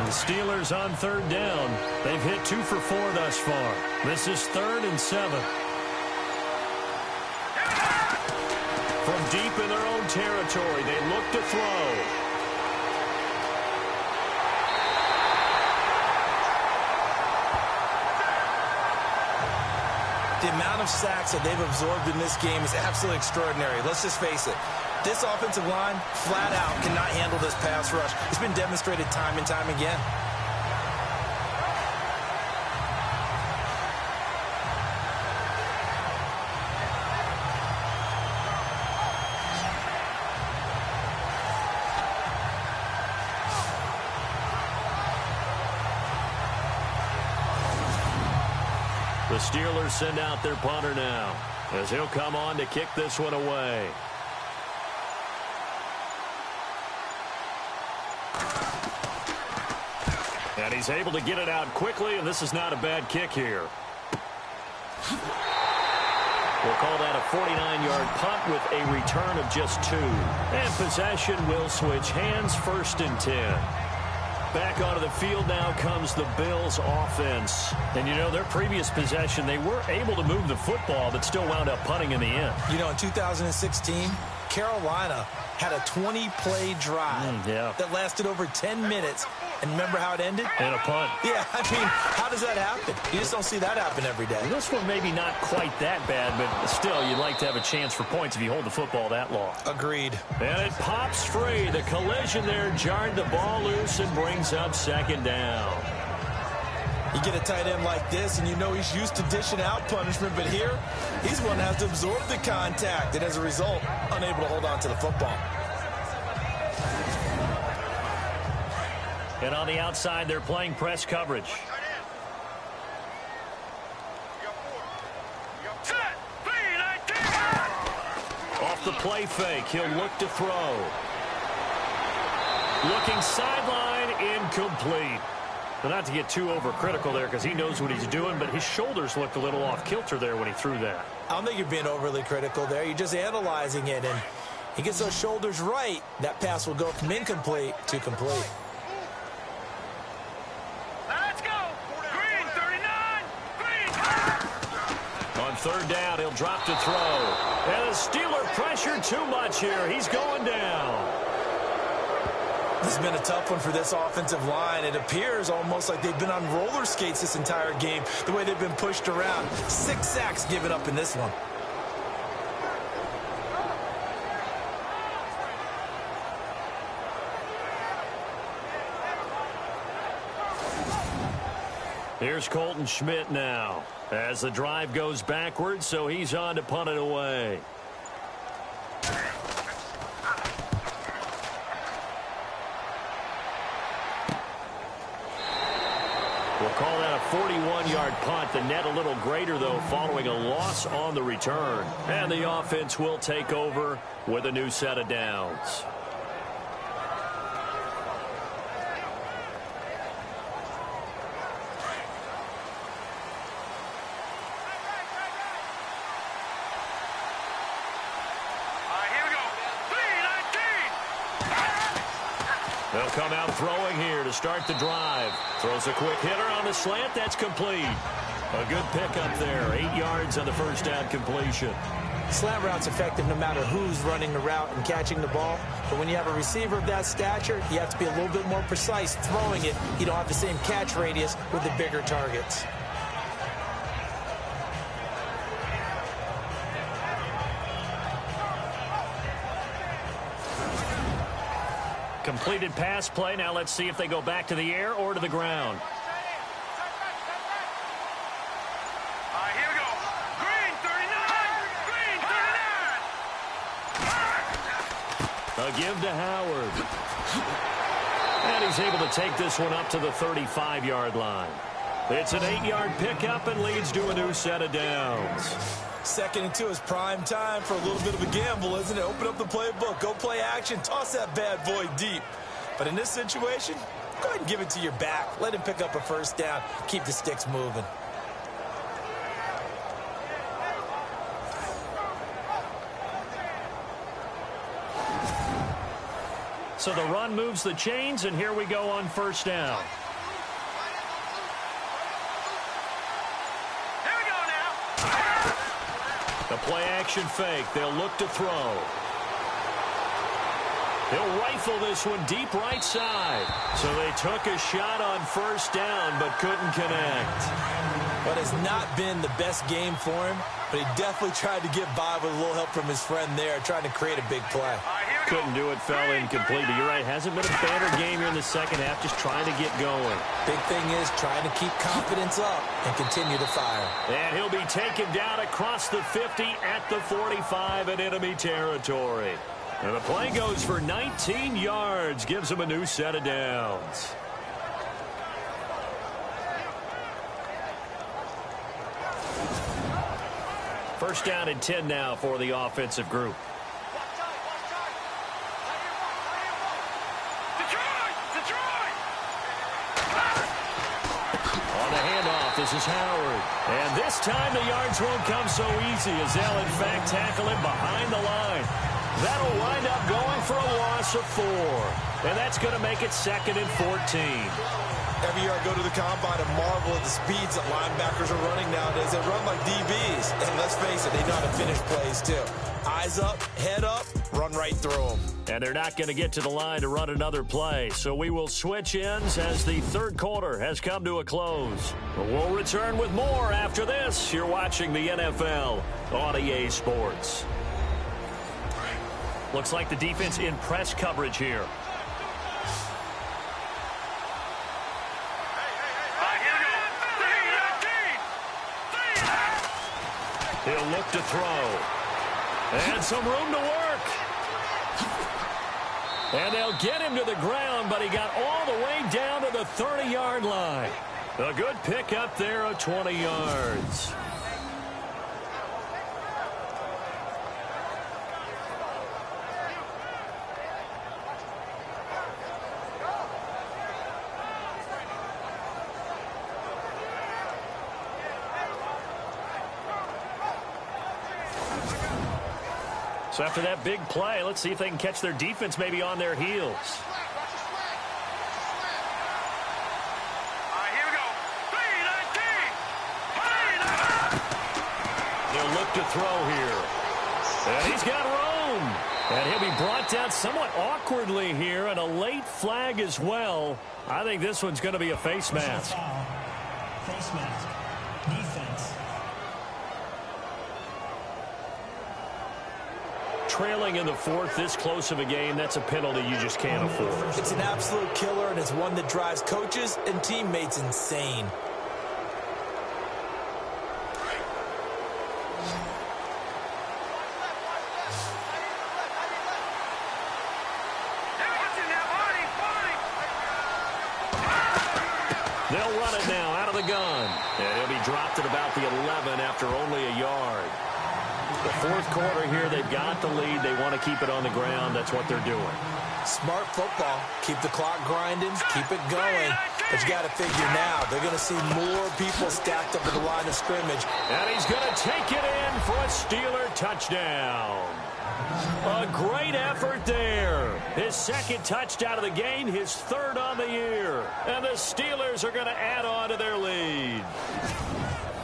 The Steelers on 3rd down. They've hit 2 for 4 thus far. This is 3rd and 7. From deep in their own territory, they look to throw. The amount of sacks that they've absorbed in this game is absolutely extraordinary. Let's just face it. This offensive line, flat out, cannot handle this pass rush. It's been demonstrated time and time again. The Steelers send out their punter now, as he'll come on to kick this one away. And he's able to get it out quickly, and this is not a bad kick here. We'll call that a 49-yard punt with a return of just 2. And possession will switch hands, 1st and 10. Back onto the field now comes the Bills offense. And, you know, their previous possession, they were able to move the football, but still wound up punting in the end. You know, in 2016, Carolina had a 20-play drive that lasted over 10 minutes, And remember how it ended? And a punt. Yeah, I mean, how does that happen? You just don't see that happen every day. This one maybe not quite that bad, but still, you'd like to have a chance for points if you hold the football that long. Agreed. And it pops free. The collision there jarred the ball loose and brings up second down. You get a tight end like this, and you know he's used to dishing out punishment, but here, he's one that has to absorb the contact, and as a result, unable to hold on to the football. And on the outside, they're playing press coverage. Off the play fake, he'll look to throw. Looking sideline, incomplete. But not to get too overcritical there because he knows what he's doing, but his shoulders looked a little off kilter there when he threw that. I don't think you're being overly critical there. You're just analyzing it, and he gets those shoulders right. That pass will go from incomplete to complete. Let's go. Green 39. Green. On third down, he'll drop to throw. And the Steeler pressure too much here. He's going down. This has been a tough one for this offensive line. It appears almost like they've been on roller skates this entire game, the way they've been pushed around. 6 sacks given up in this one. Here's Colton Schmidt now as the drive goes backwards, so he's on to punt it away. We'll call that a 41-yard punt. The net a little greater, though, following a loss on the return. And the offense will take over with a new set of downs. They'll come out throwing here to start the drive. Throws a quick hitter on the slant. That's complete. A good pickup there. 8 yards on the first down completion. Slant route's effective no matter who's running the route and catching the ball. But when you have a receiver of that stature, you have to be a little bit more precise throwing it. You don't have the same catch radius with the bigger targets. Completed pass play. Now let's see if they go back to the air or to the ground. Here we go. Green 39. Green 39. A give to Howard. And he's able to take this one up to the 35-yard line. It's an 8-yard pickup and leads to a new set of downs. 2nd and 2 is prime time for a little bit of a gamble, isn't it? Open up the playbook, go play action, toss that bad boy deep. But in this situation, go ahead and give it to your back. Let him pick up a first down. Keep the sticks moving. So the run moves the chains, and here we go on first down. The play-action fake. They'll look to throw. He'll rifle this one deep right side. So they took a shot on first down but couldn't connect. But it's not been the best game for him, but he definitely tried to get by with a little help from his friend there, trying to create a big play. Couldn't do it, fell incomplete. But you're right, hasn't been a banner game here in the second half, just trying to get going. Big thing is trying to keep confidence up and continue to fire. And he'll be taken down across the 50 at the 45 in enemy territory. And the play goes for 19 yards, gives him a new set of downs. First down and 10 now for the offensive group. This is Howard. And this time the yards won't come so easy as they'll in fact tackle him behind the line. That'll wind up going for a loss of 4. And that's going to make it 2nd and 14. Every year I go to the combine and marvel at the speeds that linebackers are running nowadays. They run like DBs. And let's face it, they know how to finish plays too. Eyes up, head up, run right through them. And they're not going to get to the line to run another play. So we will switch ends as the third quarter has come to a close. We'll return with more after this. You're watching the NFL on EA Sports. Looks like the defense in press coverage here. He'll look to throw. And some room to work. And they'll get him to the ground, but he got all the way down to the 30-yard line. A good pick up there of 20 yards. So after that big play, let's see if they can catch their defense maybe on their heels. Here we go. 3-19. They'll look to throw here. And he's got room. And he'll be brought down somewhat awkwardly here, and a late flag as well. I think this one's going to be a face mask. Face mask. Defense. Trailing in the fourth, this close of a game, that's a penalty you just can't afford. It's an absolute killer, and it's one that drives coaches and teammates insane. They'll run it now out of the gun. And he'll be dropped at about the 11 after only a yard. The fourth quarter here, they've got the lead. They want to keep it on the ground. That's what they're doing. Smart football. Keep the clock grinding. Keep it going. But you got to figure now, they're going to see more people stacked up at the line of scrimmage. And he's going to take it in for a Steeler touchdown. A great effort there. His second touchdown of the game, his third on the year. And the Steelers are going to add on to their lead.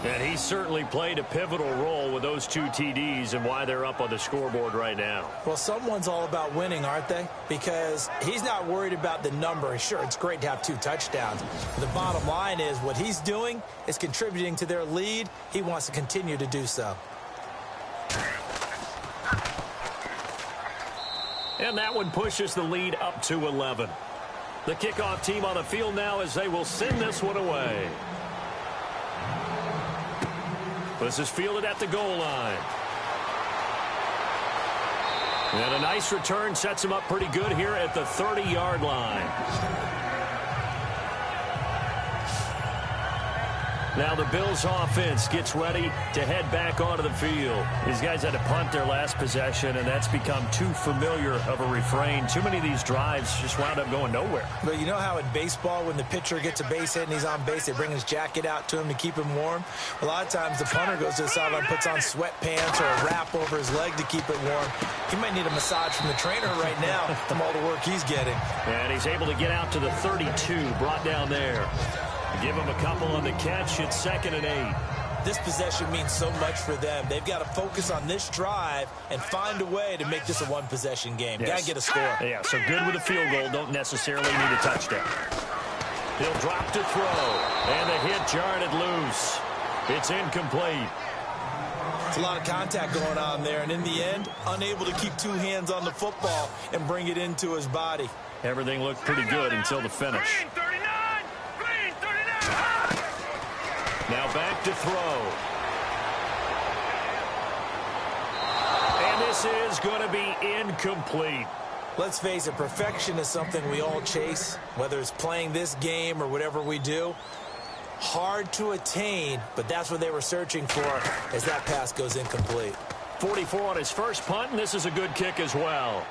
And he certainly played a pivotal role with those two TDs and why they're up on the scoreboard right now. Well, someone's all about winning, aren't they? Because he's not worried about the number. Sure, it's great to have 2 touchdowns. But the bottom line is what he's doing is contributing to their lead. He wants to continue to do so. And that one pushes the lead up to 11. The kickoff team on the field now as they will send this one away. This is fielded at the goal line. And a nice return sets him up pretty good here at the 30-yard line. Now the Bills offense gets ready to head back onto the field. These guys had to punt their last possession, and that's become too familiar of a refrain. Too many of these drives just wound up going nowhere. But you know how in baseball, when the pitcher gets a base hit and he's on base, they bring his jacket out to him to keep him warm? A lot of times the punter goes to the sideline, puts on sweatpants or a wrap over his leg to keep it warm. He might need a massage from the trainer right now from all the work he's getting. And he's able to get out to the 32, brought down there. Give him a couple on the catch. It's 2nd and 8. This possession means so much for them. They've got to focus on this drive and find a way to make this a one-possession game. Yes. Got to get a score. Yeah, so good with a field goal. Don't necessarily need a touchdown. He'll drop to throw. And the hit jarred loose. It's incomplete. It's a lot of contact going on there. And in the end, unable to keep 2 hands on the football and bring it into his body. Everything looked pretty good until the finish. Now back to throw. And this is going to be incomplete. Let's face it, perfection is something we all chase, whether it's playing this game or whatever we do. Hard to attain, but that's what they were searching for as that pass goes incomplete. 44 on his first punt, and this is a good kick as well.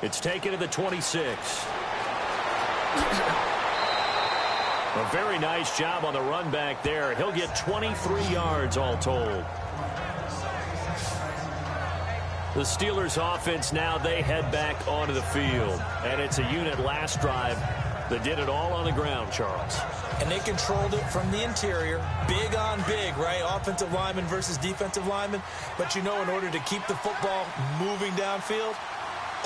It's taken to the 26. A very nice job on the run back there. He'll get 23 yards all told. The Steelers offense now, they head back onto the field. And it's a unit last drive that did it all on the ground, Charles. And they controlled it from the interior. Big on big, right? Offensive lineman versus defensive lineman. But you know, in order to keep the football moving downfield,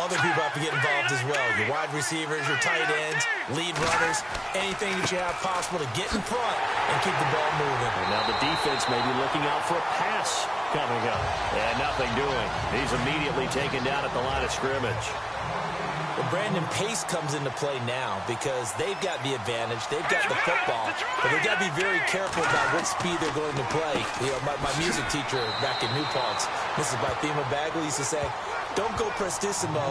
Other people have to get involved as well. Your wide receivers, your tight ends, lead runners, anything that you have possible to get in front and keep the ball moving. And now the defense may be looking out for a pass coming up. And nothing doing. He's immediately taken down at the line of scrimmage. Well, Brandon, pace comes into play now because they've got the advantage. They've got the football, but they've got to be very careful about what speed they're going to play. You know, my music teacher back in New Paltz, Mrs. Bythema Bagley, used to say, don't go prestissimo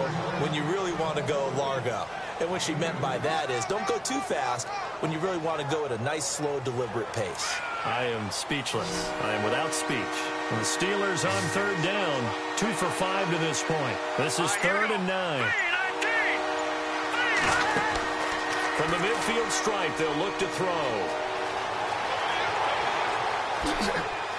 when you really want to go largo. And what she meant by that is don't go too fast when you really want to go at a nice, slow, deliberate pace. I am speechless. I am without speech. And the Steelers on third down, 2 for 5 to this point. This is 3rd and 9. From the midfield stripe, they'll look to throw.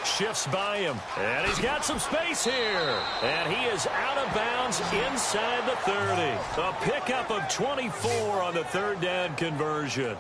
Shifts by him, and he's got some space here. And he is out of bounds inside the 30. A pickup of 24 on the third down conversion.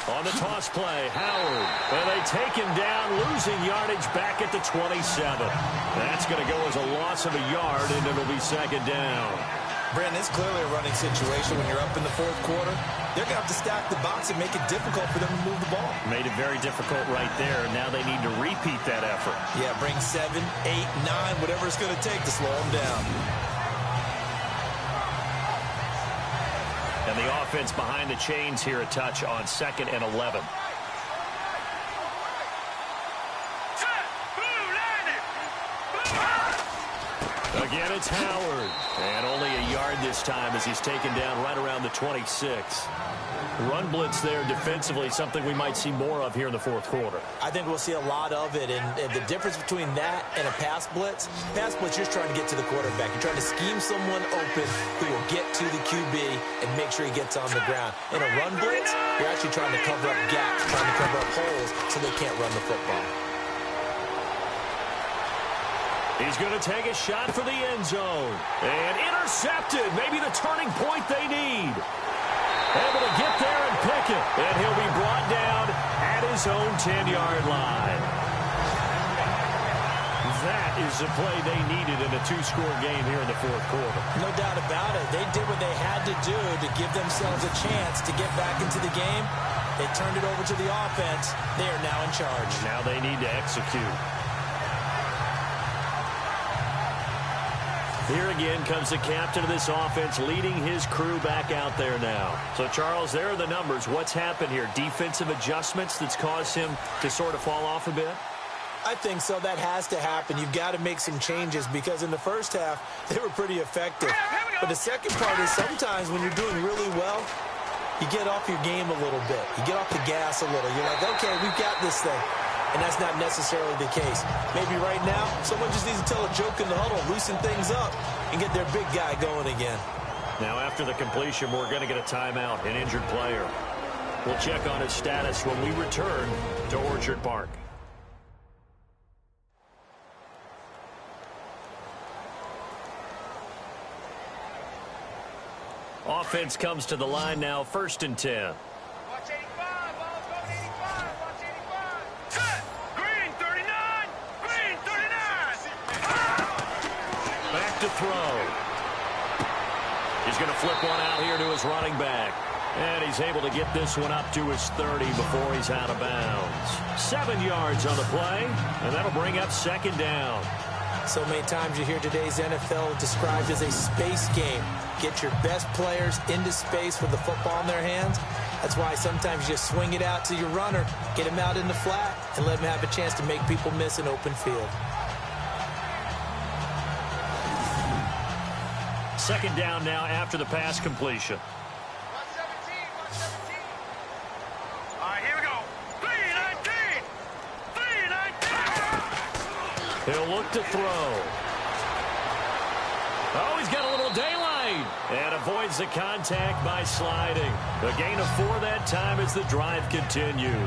On the toss play, Howard. And they take him down, losing yardage back at the 27. That's going to go as a loss of a yard, and it'll be 2nd down. Brandon, it's clearly a running situation when you're up in the 4th quarter. They're going to have to stack the box and make it difficult for them to move the ball. Made it very difficult right there. Now they need to repeat that effort. Yeah, bring 7, 8, 9, whatever it's going to take to slow them down. And the offense behind the chains here a touch on 2nd and 11. Again, it's Howard. And only a yard this time as he's taken down right around the 26. Run blitz there defensively, something we might see more of here in the 4th quarter. I think we'll see a lot of it, and the difference between that and a pass blitz, you're just trying to get to the quarterback. You're trying to scheme someone open who will get to the QB and make sure he gets on the ground. In a run blitz, you're actually trying to cover up gaps, trying to cover up holes so they can't run the football. He's going to take a shot for the end zone. And intercepted. Maybe the turning point they need. Able to get there and pick it. And he'll be brought down at his own 10-yard line. That is the play they needed in a 2-score game here in the 4th quarter. No doubt about it. They did what they had to do to give themselves a chance to get back into the game. They turned it over to the offense. They are now in charge. Now they need to execute. Here again comes the captain of this offense leading his crew back out there now. So, Charles, there are the numbers. What's happened here? Defensive adjustments that's caused him to sort of fall off a bit? I think so. That has to happen. You've got to make some changes because in the first half, they were pretty effective. But the second part is sometimes when you're doing really well, you get off your game a little bit. You get off the gas a little. You're like, okay, we've got this thing. And that's not necessarily the case. Maybe right now, someone just needs to tell a joke in the huddle, loosen things up, and get their big guy going again. Now, after the completion, we're going to get a timeout, an injured player. We'll check on his status when we return to Orchard Park. Offense comes to the line now, 1st and 10. Watch 85, ball's going 85, watch 85. Set, green 39, green 39. Back to throw. He's going to flip one out here to his running back. And he's able to get this one up to his 30 before he's out of bounds. 7 yards on the play, and that'll bring up 2nd down. So many times you hear today's NFL described as a space game. Get your best players into space with the football in their hands. That's why sometimes you swing it out to your runner, get him out in the flat, and let him have a chance to make people miss an open field. 2nd down now after the pass completion. All right, here we go. 3 and He'll look to throw. Oh, he's got a little daylight and avoids the contact by sliding. A gain of 4 that time as the drive continues.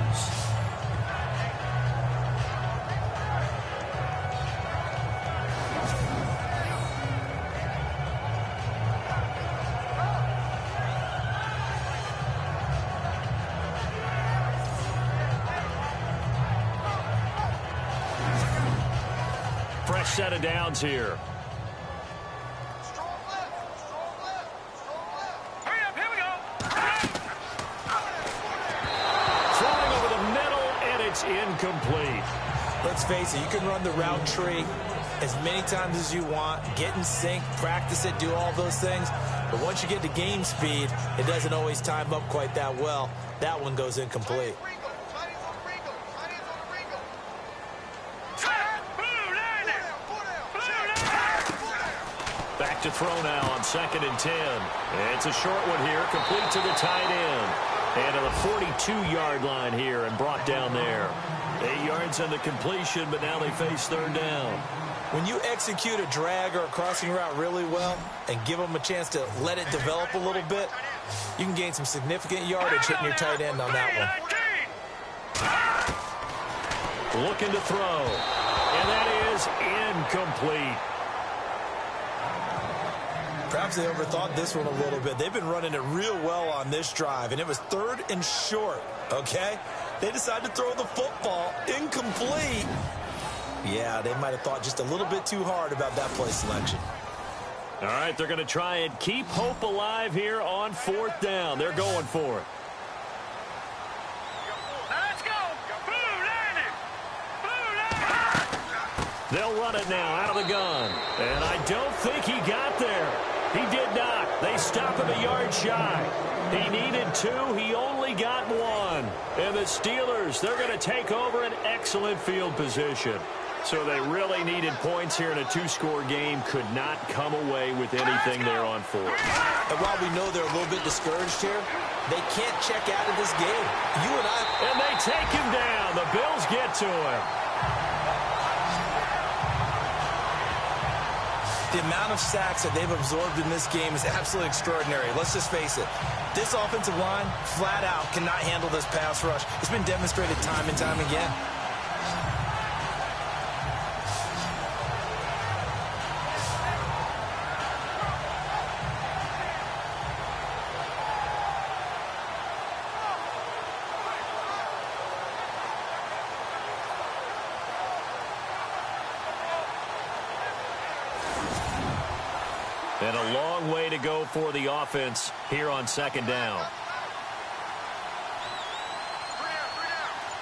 Fresh set of downs here. Hurry up, here we go. Throwing over the middle, and it's incomplete. Let's face it, you can run the route tree as many times as you want, get in sync, practice it, do all those things. But once you get to game speed, it doesn't always time up quite that well. That one goes incomplete. Back to throw now on 2nd and 10. It's a short one here, complete to the tight end. And to the 42-yard line here and brought down there. 8 yards on the completion, but now they face 3rd down. When you execute a drag or a crossing route really well and give them a chance to let it develop a little bit, you can gain some significant yardage hitting your tight end on that one. Looking to throw. And that is incomplete. Perhaps they overthought this one a little bit. They've been running it real well on this drive, and it was 3rd and short, okay? They decided to throw the football incomplete. Yeah, they might have thought just a little bit too hard about that play selection. All right, they're going to try and keep hope alive here on 4th down. They're going for it. Now let's go. Blue landing. Blue landing. They'll run it now out of the gun. And I don't think he got there. He did not. They stop him a yard shy. He needed 2. He only got 1. And the Steelers, they're going to take over an excellent field position. So they really needed points here in a 2-score game. Could not come away with anything there on 4th. And while we know they're a little bit discouraged here, they can't check out of this game. You and I... And they take him down. The Bills get to him. The amount of sacks that they've absorbed in this game is absolutely extraordinary. Let's just face it. This offensive line, flat out, cannot handle this pass rush. It's been demonstrated time and time again. And a long way to go for the offense here on 2nd down.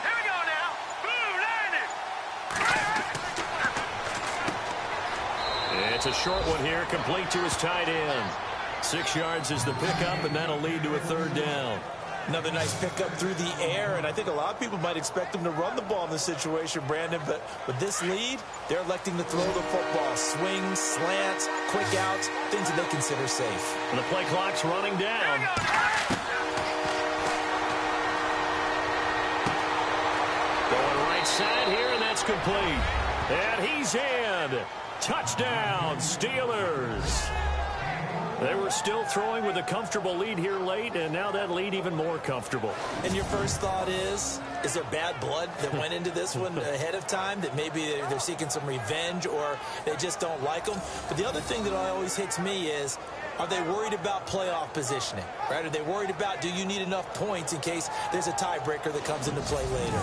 Here we go now. Blue landing. It's a short one here, complete to his tight end. 6 yards is the pickup, and that'll lead to a 3rd down. Another nice pickup through the air, and I think a lot of people might expect them to run the ball in this situation, Brandon, but with this lead, they're electing to throw the football. Swings, slants, quick outs, things that they consider safe. And the play clock's running down. Going right side here, and that's complete. And he's in. Touchdown, Steelers. They were still throwing with a comfortable lead here late, and now that lead even more comfortable. And your first thought is there bad blood that went into this one ahead of time, that maybe they're seeking some revenge or they just don't like them? But the other thing that always hits me is, are they worried about playoff positioning? Right? Are they worried about, do you need enough points in case there's a tiebreaker that comes into play later?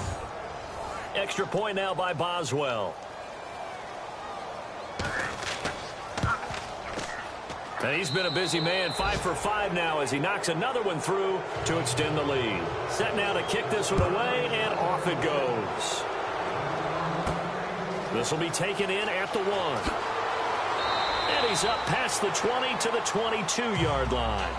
Extra point now by Boswell. And he's been a busy man, 5 for 5 now as he knocks another one through to extend the lead. Set now to kick this one away, and off it goes. This will be taken in at the 1. And he's up past the 20 to the 22-yard line.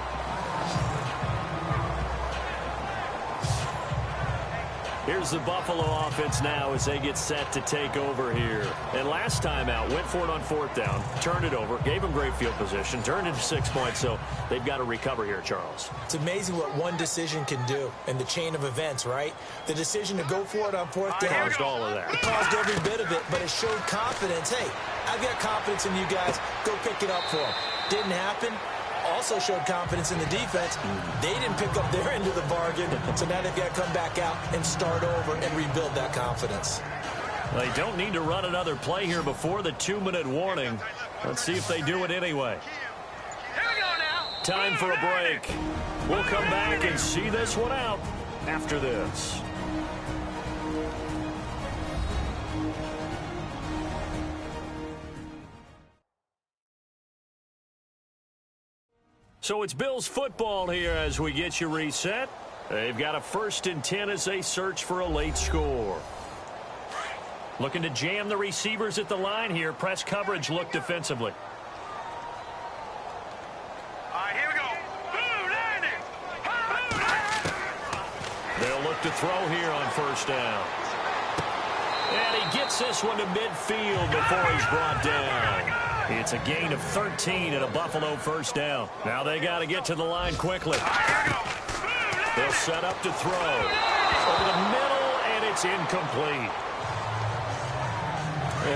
Here's the Buffalo offense now as they get set to take over here. And last time out, went for it on 4th down, turned it over, gave them great field position, turned it to 6 points, so they've got to recover here, Charles. It's amazing what one decision can do in the chain of events, right? The decision to go for it on 4th down. Caused all of that. It caused every bit of it, but it showed confidence. Hey, I've got confidence in you guys. Go pick it up for them. Didn't happen. Also showed confidence in the defense. They didn't pick up their end of the bargain, so now they've got to come back out and start over and rebuild that confidence. They don't need to run another play here before the 2-minute warning. Let's see if they do it anyway. Here we go now. Time for a break. We'll come back and see this one out after this. So it's Bills football here as we get you reset. They've got a 1st and 10 as they search for a late score. Looking to jam the receivers at the line here. Press coverage look defensively. All right, here we go. Blue landing. Blue landing. They'll look to throw here on 1st down. And he gets this one to midfield before he's brought down. It's a gain of 13 and a Buffalo 1st down. Now they got to get to the line quickly. They'll set up to throw. Over the middle, and it's incomplete.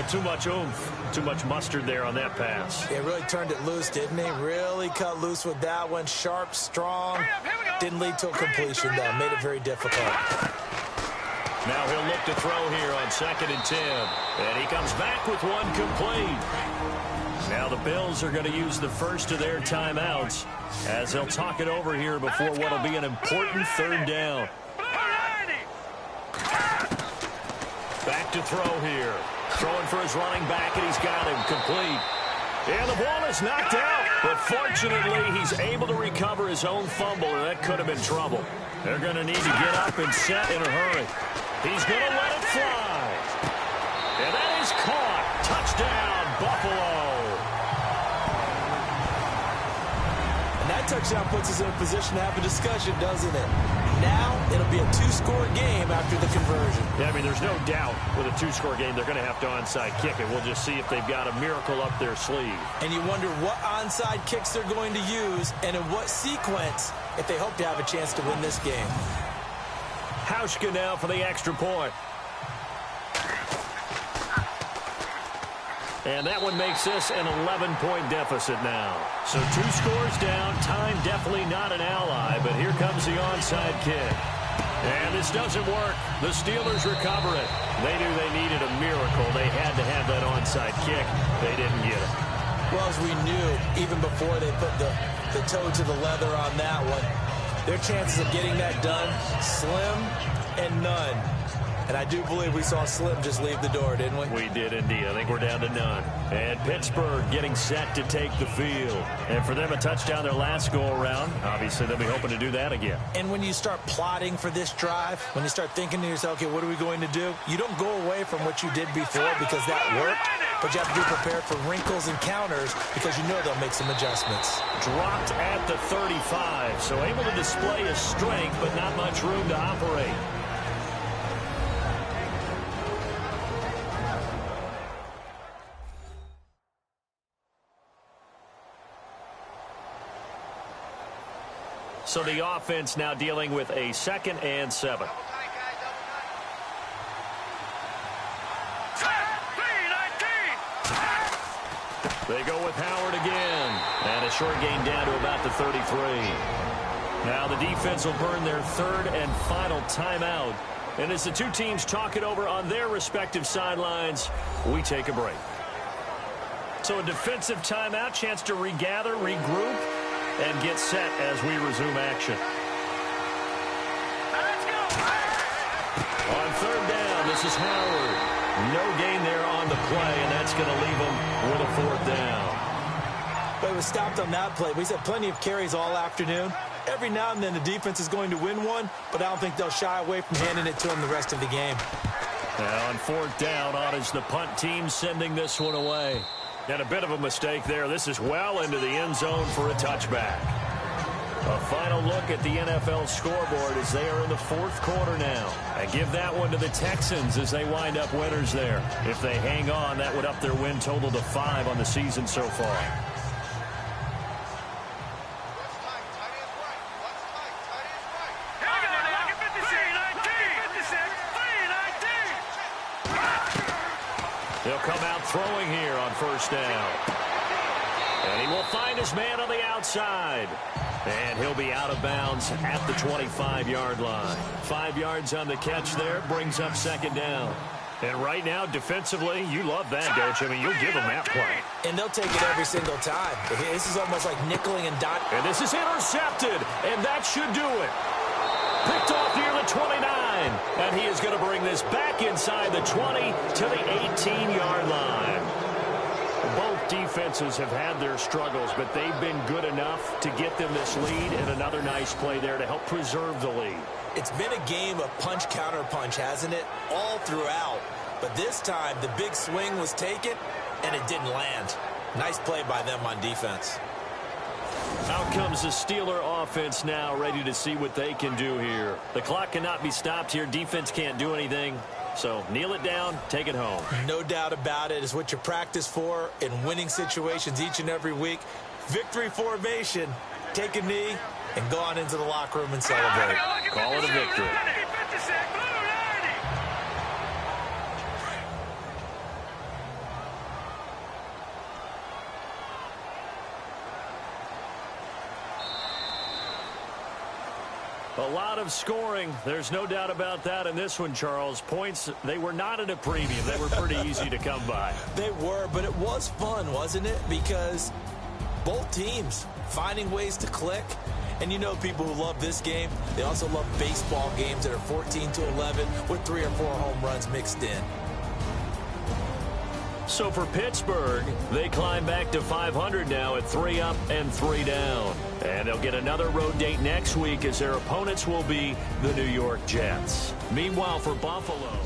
Too much oomph, too much mustard there on that pass. It really turned it loose, didn't he? Really cut loose with that one. Sharp, strong. Didn't lead to a completion, though. Made it very difficult. Now he'll look to throw here on 2nd and 10. And he comes back with one complete. Now the Bills are going to use the first of their timeouts as they'll talk it over here before what will be an important 3rd down. Back to throw here. Throwing for his running back, and he's got him complete. And the ball is knocked out. But fortunately, he's able to recover his own fumble, and that could have been trouble. They're going to need to get up and set in a hurry. He's going to let it fly. And that is caught. Touchdown, Buffalo. And that touchdown puts us in a position to have a discussion, doesn't it? Now it'll be a 2-score game after the conversion. Yeah, I mean, there's no doubt with a 2-score game they're going to have to onside kick it. We'll just see if they've got a miracle up their sleeve. And you wonder what onside kicks they're going to use and in what sequence if they hope to have a chance to win this game. Hauschka now for the extra point. And that one makes this an 11-point deficit now. So 2 scores down. Time definitely not an ally, but here comes the onside kick. And this doesn't work. The Steelers recover it. They knew they needed a miracle. They had to have that onside kick. They didn't get it. Well, as we knew, even before they put the toe to the leather on that one, their chances of getting that done, slim and none. And I do believe we saw Slim just leave the door, didn't we? We did indeed. I think we're down to none. And Pittsburgh getting set to take the field. And for them, a touchdown their last go-around. Obviously, they'll be hoping to do that again. And when you start plotting for this drive, when you start thinking to yourself, okay, what are we going to do? You don't go away from what you did before because that worked. But you have to be prepared for wrinkles and counters because you know they'll make some adjustments. Dropped at the 35. So able to display his strength, but not much room to operate. So the offense now dealing with a 2nd and 7. They go with Howard again. And a short gain down to about the 33. Now the defense will burn their 3rd and final timeout. And as the two teams talk it over on their respective sidelines, we take a break. So a defensive timeout, chance to regather, regroup, and get set as we resume action. On 3rd down, this is Howard. No gain there on the play, and that's going to leave him with a 4th down. But it was stopped on that play. We've had plenty of carries all afternoon. Every now and then the defense is going to win one, but I don't think they'll shy away from handing it to him the rest of the game. Now on 4th down, on is the punt team sending this one away. And a bit of a mistake there. This is well into the end zone for a touchback. A final look at the NFL scoreboard as they are in the fourth quarter now. And give that one to the Texans as they wind up winners there. If they hang on, that would up their win total to 5 on the season so far. He'll come out throwing here on first down. And he will find his man on the outside. And he'll be out of bounds at the 25-yard line. 5 yards on the catch there, brings up second down. And right now, defensively, you love that, don't you? I mean, you'll give them that play. And they'll take it every single time. This is almost like nickeling and dotting. And this is intercepted, and that should do it. Picked off near the 29, and he is going to bring this back inside the 20 to the 18-yard line. Both defenses have had their struggles, but they've been good enough to get them this lead, and another nice play there to help preserve the lead. It's been a game of punch-counter-punch, hasn't it? All throughout. But this time, the big swing was taken, and it didn't land. Nice play by them on defense. Out comes the Steeler offense now, ready to see what they can do here. The clock cannot be stopped here. Defense can't do anything. So kneel it down, take it home. No doubt about it. It's what you practice for in winning situations each and every week. Victory formation. Take a knee and go on into the locker room and celebrate. Call it a victory. A lot of scoring. There's no doubt about that in this one, Charles. Points, they were not at a premium. They were pretty easy to come by. They were, but it was fun, wasn't it? Because both teams finding ways to click. And you know people who love this game, they also love baseball games that are 14-11 with 3 or 4 home runs mixed in. So for Pittsburgh, they climb back to 500 now at 3 up and 3 down. And they'll get another road date next week as their opponents will be the New York Jets. Meanwhile, for Buffalo...